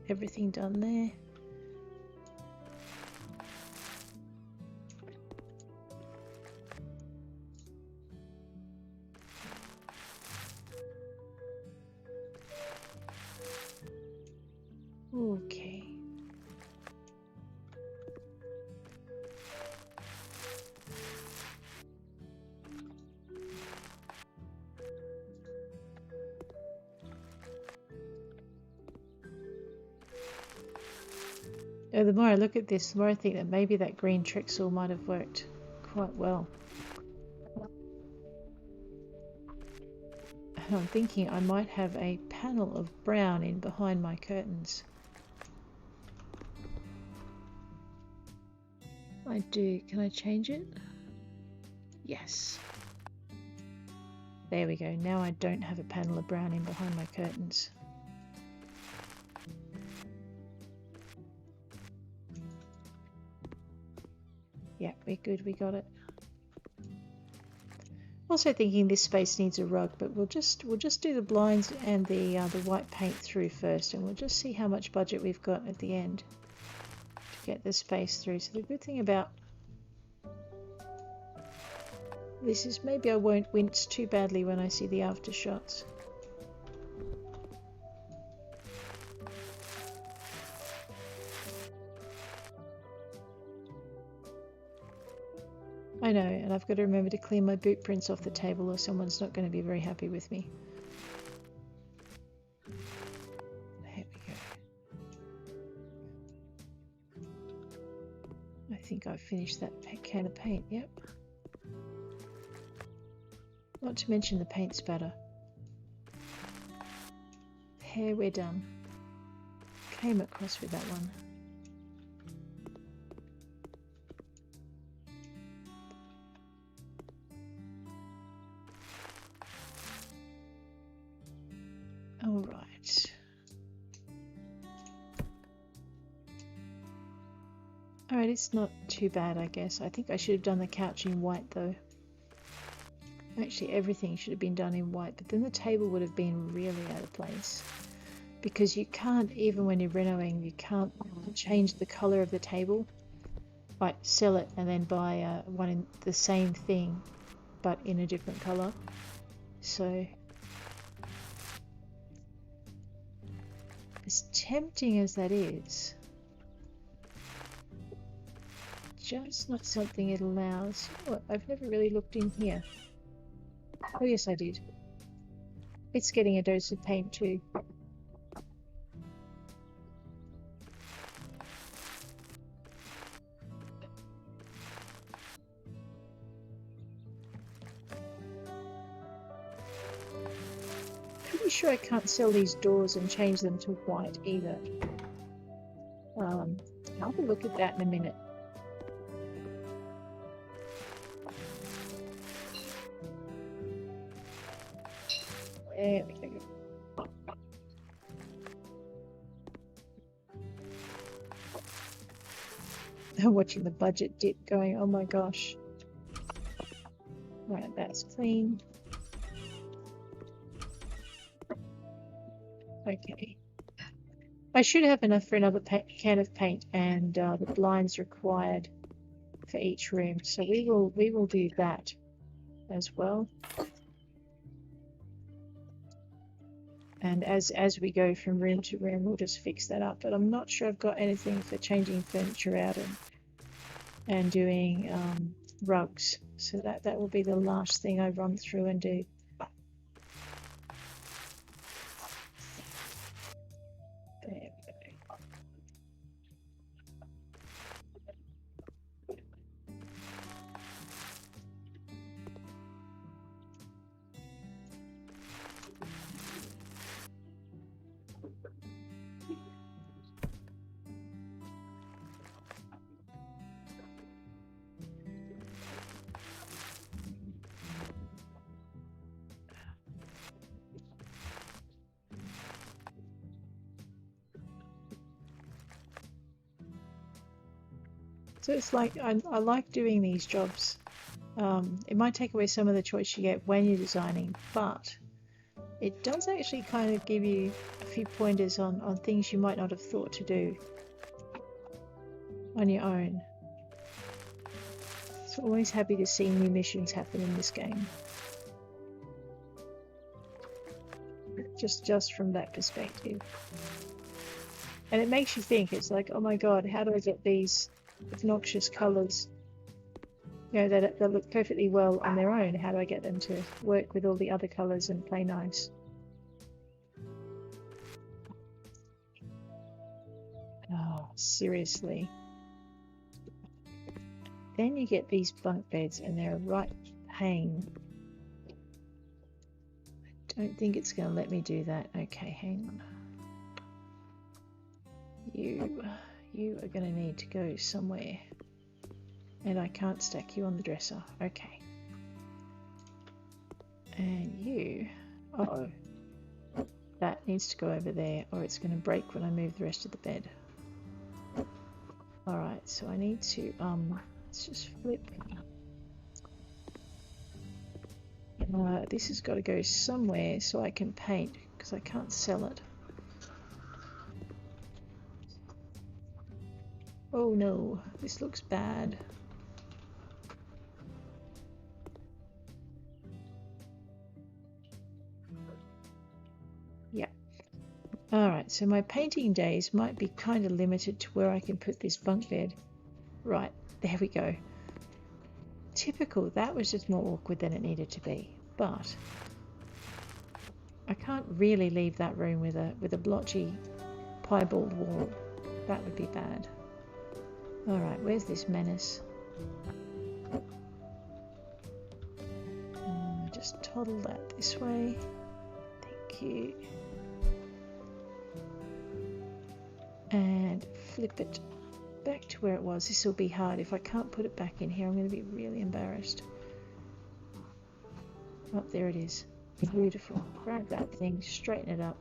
everything done there. Okay. Oh, the more I look at this, the more I think that maybe that green Trixel might have worked quite well. And I'm thinking I might have a panel of brown in behind my curtains. I do. Can I change it? Yes. There we go. Now I don't have a panel of brown in behind my curtains. Yeah, we're good. We got it. Also thinking this space needs a rug, but we'll just do the blinds and the white paint through first, and we'll just see how much budget we've got at the end to get the space through. So the good thing about this is maybe I won't wince too badly when I see the after shots. I know, and I've got to remember to clean my boot prints off the table or someone's not going to be very happy with me. There we go. I think I've finished that can of paint, yep. Not to mention the paint spatter. There, we're done. Came across with that one. All right. All right, it's not too bad, I guess. I think I should have done the couch in white though. Actually, everything should have been done in white, but then the table would have been really out of place. Because you can't, even when you're renovating, you can't change the color of the table. Like, sell it and then buy one in the same thing, but in a different color. So, as tempting as that is, just not something it allows. Oh, I've never really looked in here. Oh yes, I did. It's getting a dose of paint too. Pretty sure I can't sell these doors and change them to white either. I'll have a look at that in a minute. There we go. I'm watching the budget dip going, oh my gosh. Right, that's clean. Okay. I should have enough for another can of paint and the blinds required for each room. So we will do that as well. And as we go from room to room, we'll just fix that up. But I'm not sure I've got anything for changing furniture out and doing rugs. So that will be the last thing I run through and do. There we go. So it's like, I like doing these jobs. It might take away some of the choice you get when you're designing, but It does actually kind of give you a few pointers on things you might not have thought to do on your own. So always happy to see new missions happen in this game. Just from that perspective. And it makes you think, it's like, oh my god, how do I get these obnoxious colours, you know, that look perfectly well on their own? How do I get them to work with all the other colours and play nice? Oh, seriously. Then you get these bunk beds and they're a right pain. I don't think it's going to let me do that. Okay, hang on. You are going to need to go somewhere. And I can't stack you on the dresser. Okay. And you... Uh-oh. That needs to go over there or it's going to break when I move the rest of the bed. Alright, so I need to... let's just flip. This has got to go somewhere so I can paint because I can't sell it. Oh no, this looks bad. Yeah. Alright, so my painting days might be kind of limited to where I can put this bunk bed. Right, there we go. Typical, that was just more awkward than it needed to be. But I can't really leave that room with a blotchy piebald wall. That would be bad. Alright, where's this menace? Just toddle that this way. Thank you. And flip it back to where it was. This will be hard. If I can't put it back in here, I'm going to be really embarrassed. Oh, there it is. Beautiful. Grab that thing, straighten it up.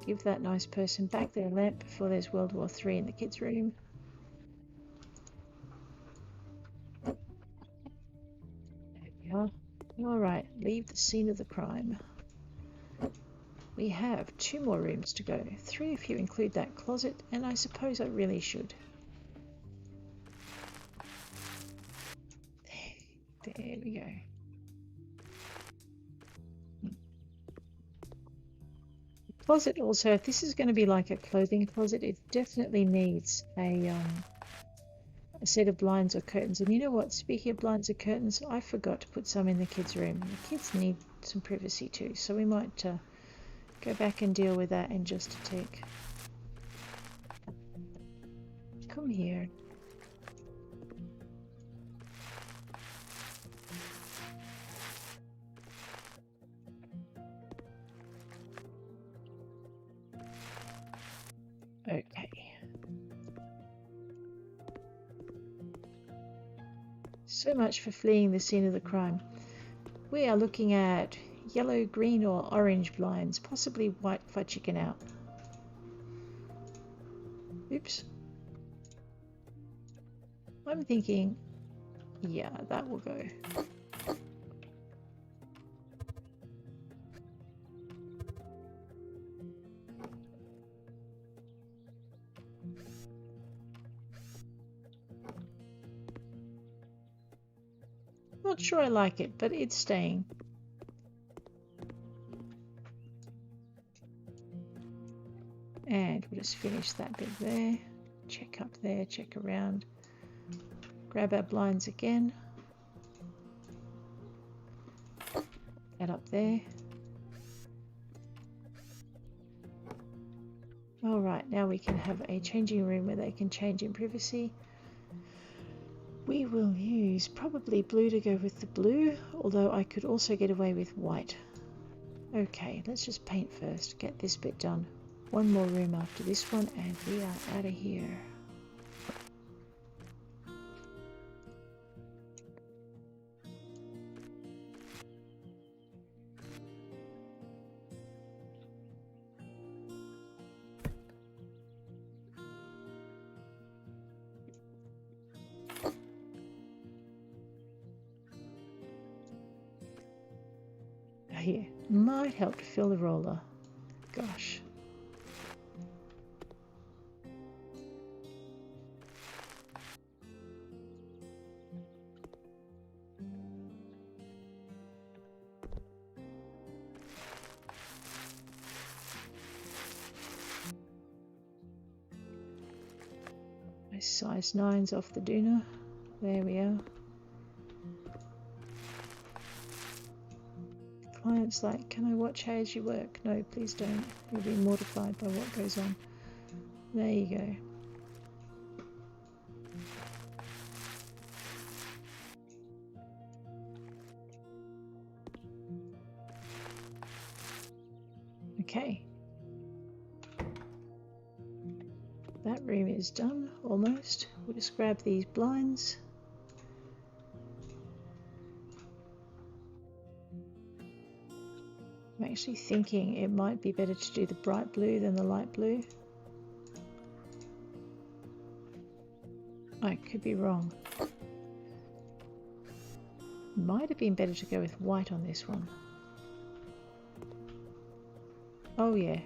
Give that nice person back their lamp before there's World War III in the kids' room. There we are. Alright, leave the scene of the crime. We have 2 more rooms to go. 3 if you include that closet, and I suppose I really should. There we go. Closet also, if this is going to be like a clothing closet, it definitely needs a set of blinds or curtains. And you know what, speaking of blinds or curtains, I forgot to put some in the kids' room. The kids need some privacy too, so we might go back and deal with that in just a tick. Come here. Okay. So much for fleeing the scene of the crime. We are looking at yellow, green or orange blinds, possibly white if I chicken out. Oops. I'm thinking, yeah, that will go. Not sure I like it, but it's staying. And we'll just finish that bit there. Check up there, check around. Grab our blinds again. That up there. Alright, now we can have a changing room where they can change in privacy. We will use probably blue to go with the blue, although I could also get away with white. Okay, let's just paint first, get this bit done. One more room after this one and we are out of here. here. Might help to fill the roller. Gosh. My size 9's off the doona. There we are. Client's like, can I watch how you work? No, please don't. You'll be mortified by what goes on. There you go. Okay. That room is done, almost. We'll just grab these blinds. I'm actually thinking it might be better to do the bright blue than the light blue. I could be wrong. Might have been better to go with white on this one. Oh yeah,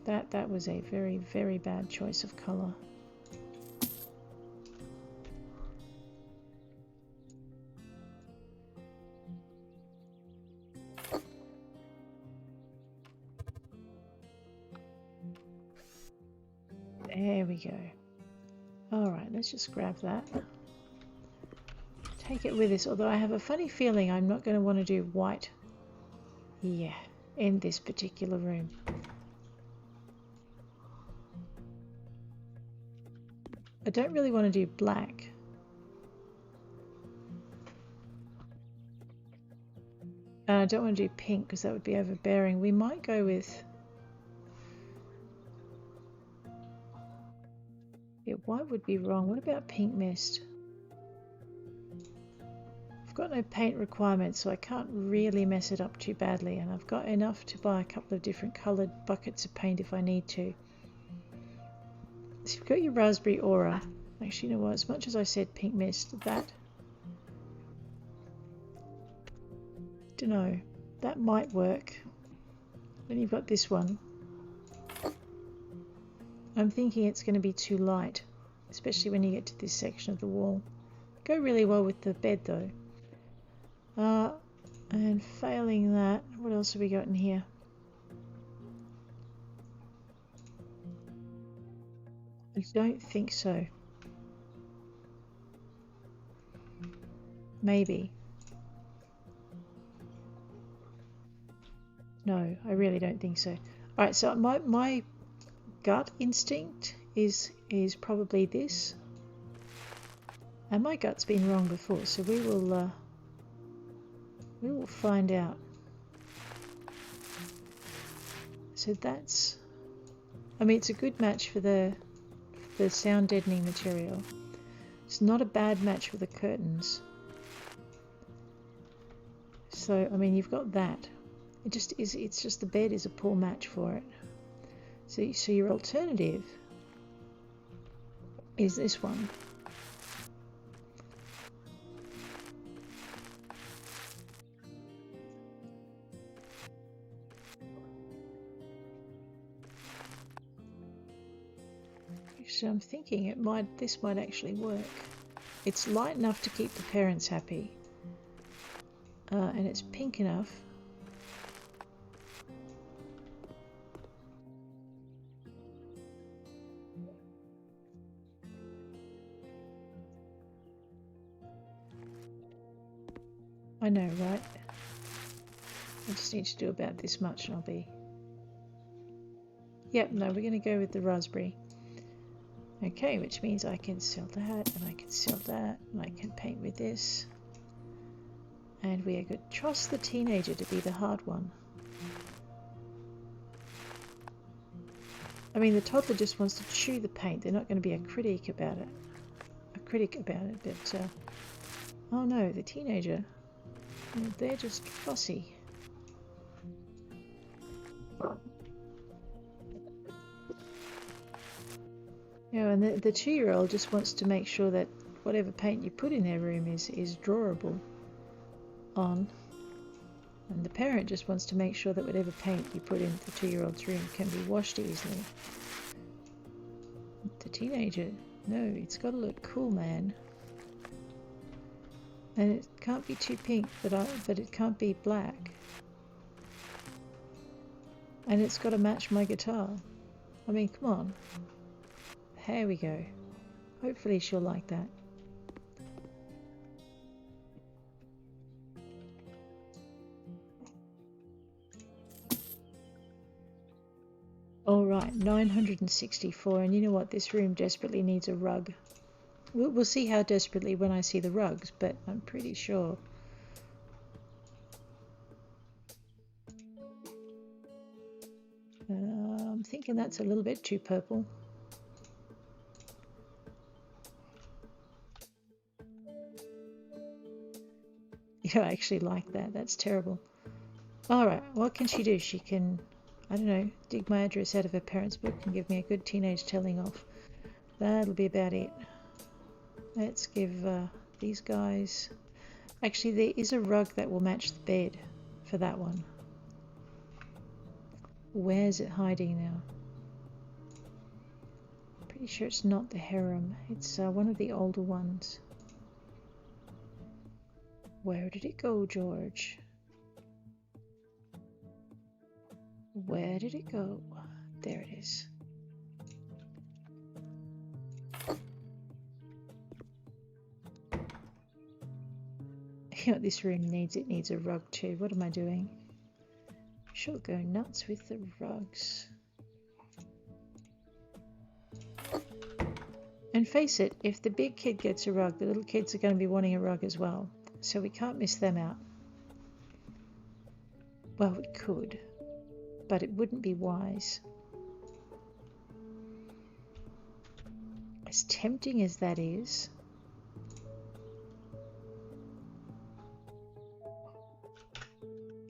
that was a very, very bad choice of colour. There we go. Alright, let's just grab that. Take it with us, although I have a funny feeling I'm not going to want to do white. Yeah, in this particular room. I don't really want to do black. And I don't want to do pink because that would be overbearing. We might go with... Yeah, white would be wrong. What about pink mist? I've got no paint requirements, so I can't really mess it up too badly, and I've got enough to buy a couple of different coloured buckets of paint if I need to. So you've got your raspberry aura. Actually, you know what? As much as I said pink mist, that... Dunno. That might work. Then you've got this one. I'm thinking it's going to be too light, especially when you get to this section of the wall. Go really well with the bed though. And failing that, what else have we got in here? I don't think so. Maybe. No, I really don't think so. Alright, so my gut instinct is probably this. And my gut's been wrong before, so we will find out. So that's, I mean, it's a good match for the sound deadening material. It's not a bad match for the curtains. So I mean, you've got that. It just is. It's just the bed is a poor match for it. So your alternative is this one. So I'm thinking this might actually work. It's light enough to keep the parents happy, and it's pink enough. I know, right? I just need to do about this much and I'll be... Yep, no, we're going to go with the raspberry. Okay, which means I can sell that, and I can sell that, and I can paint with this. And we are good. Trust the teenager to be the hard one. I mean, the toddler just wants to chew the paint. They're not going to be a critic about it. But oh no, the teenager, they're just fussy. You know, and the 2-year-old just wants to make sure that whatever paint you put in their room is drawable on. And the parent just wants to make sure that whatever paint you put in the 2-year-old's room can be washed easily. The teenager, no, it's got to look cool, man. And it can't be too pink, but it can't be black. And it's got to match my guitar. I mean, come on. Here we go. Hopefully she'll like that. Alright, 964, and you know what? This room desperately needs a rug. We'll see how desperately when I see the rugs, but I'm pretty sure. I'm thinking that's a little bit too purple. You don't actually like that. That's terrible. Alright, what can she do? She can, I don't know, dig my address out of her parents' book and give me a good teenage telling off. That'll be about it. Let's give these guys... Actually, there is a rug that will match the bed for that one. Where's it hiding now? Pretty sure it's not the harem. It's one of the older ones. Where did it go, George? Where did it go? There it is. You know what this room needs? It needs a rug too. What am I doing? She'll go nuts with the rugs. And face it, if the big kid gets a rug, the little kids are going to be wanting a rug as well. So we can't miss them out. Well, we could, but it wouldn't be wise. As tempting as that is,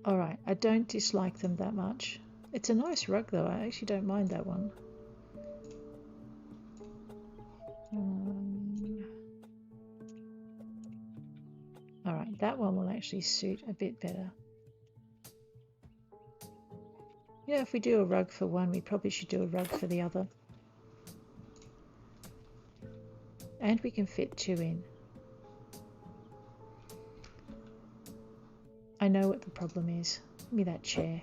alright, I don't dislike them that much. It's a nice rug though, I actually don't mind that one. Alright, that one will actually suit a bit better. You know, if we do a rug for one, we probably should do a rug for the other. And we can fit 2 in. I know what the problem is. Give me that chair.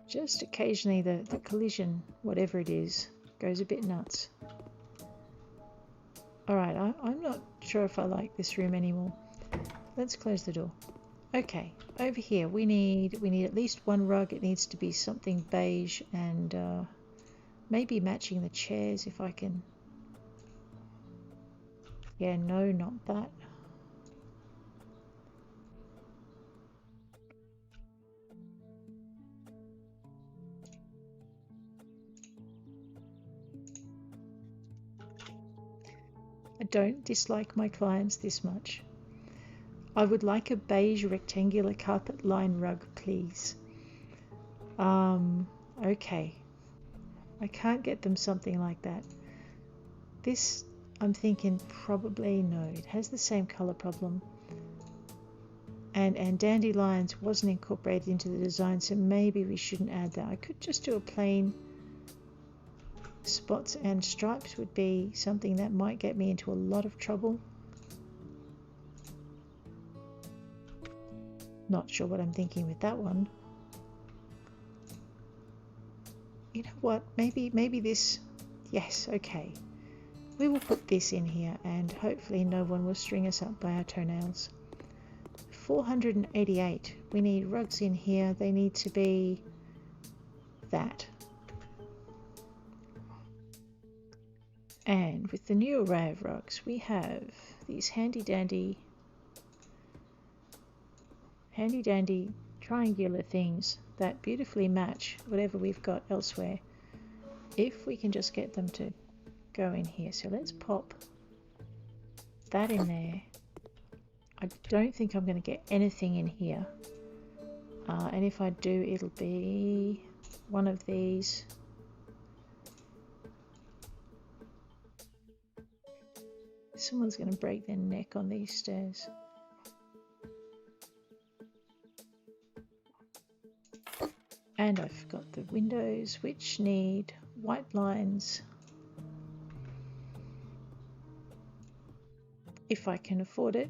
Just occasionally the collision, whatever it is, goes a bit nuts. Alright, I'm not sure if I like this room anymore. Let's close the door. Okay, over here we need at least one rug. It needs to be something beige and maybe matching the chairs if I can. Yeah, no, not that. I don't dislike my clients this much. I would like a beige rectangular carpet line rug, please. Okay. I can't get them something like that. This, I'm thinking probably no. It has the same color problem. And dandelions wasn't incorporated into the design, so maybe we shouldn't add that. I could just do a plain spots and stripes would be something that might get me into a lot of trouble. Not sure what I'm thinking with that one. You know what? Maybe this... Yes, okay. We will put this in here and hopefully no one will string us up by our toenails. 488. We need rugs in here. They need to be that. And with the new array of rugs, we have these handy dandy triangular things that beautifully match whatever we've got elsewhere, if we can just get them to go in here. So let's pop that in there. I don't think I'm going to get anything in here, and if I do, it'll be one of these. someone's going to break their neck on these stairs. And I've got the windows which need white blinds. If I can afford it.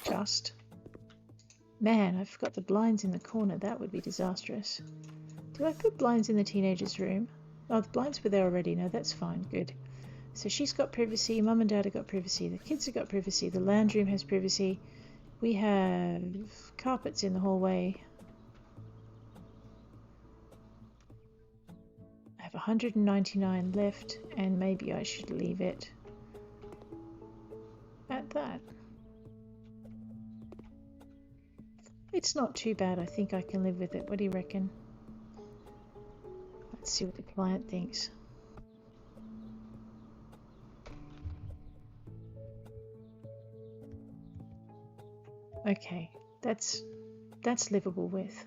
Just. Man, I forgot the blinds in the corner. That would be disastrous. Did I put blinds in the teenager's room? Oh, the blinds were there already. No, that's fine. Good. So she's got privacy. Mum and Dad have got privacy. The kids have got privacy. The lounge room has privacy. We have carpets in the hallway. I have 199 left, and maybe I should leave it at that. It's not too bad. I think I can live with it. What do you reckon? Let's see what the client thinks. Okay, that's livable with.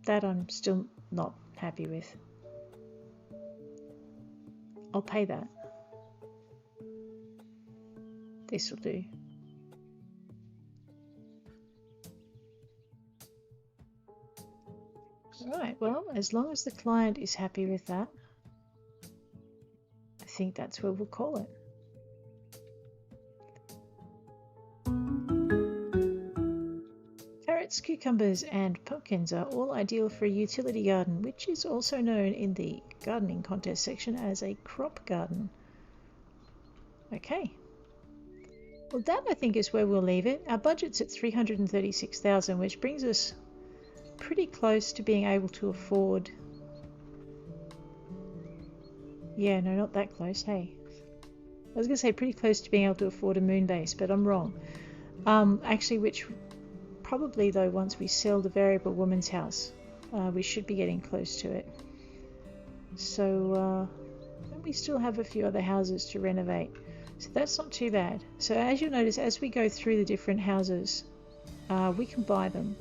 That I'm still not happy with. I'll pay that. This will do. Alright, well, as long as the client is happy with that, I think that's where we'll call it. Carrots, cucumbers and pumpkins are all ideal for a utility garden, which is also known in the gardening contest section as a crop garden. Okay. Well, that I think is where we'll leave it. Our budget's at 336,000, which brings us pretty close to being able to afford. Yeah, no, not that close. Hey, I was going to say pretty close to being able to afford a moon base, but I'm wrong. Actually, which probably though once we sell the variable woman's house, we should be getting close to it. So and we still have a few other houses to renovate, so that's not too bad. So as you'll notice, as we go through the different houses, we can buy them.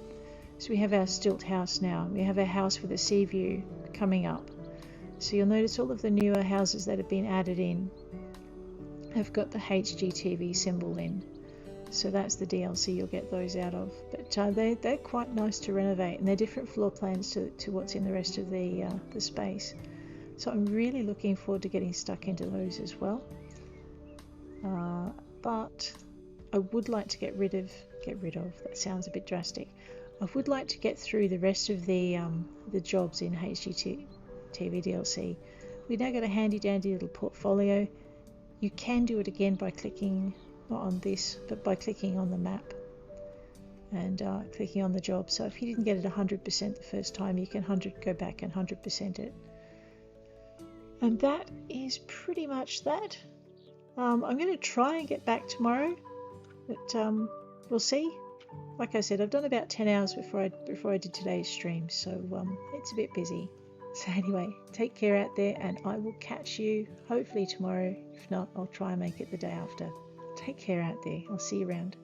So we have our stilt house now. We have a house with a sea view coming up. So you'll notice all of the newer houses that have been added in have got the HGTV symbol in. So that's the DLC you'll get those out of. But they're quite nice to renovate, and they're different floor plans to what's in the rest of the space. So I'm really looking forward to getting stuck into those as well. But I would like to get rid of, that sounds a bit drastic. I would like to get through the rest of the jobs in HGTV DLC. We've now got a handy dandy little portfolio. You can do it again by clicking, not on this, but by clicking on the map and clicking on the job. So if you didn't get it 100% the first time, you can go back and 100% it. And that is pretty much that. I'm going to try and get back tomorrow, but we'll see. Like I said, I've done about 10 hours before I did today's stream, so it's a bit busy. So anyway, take care out there, and I will catch you hopefully tomorrow. If not, I'll try and make it the day after. Take care out there. I'll see you around.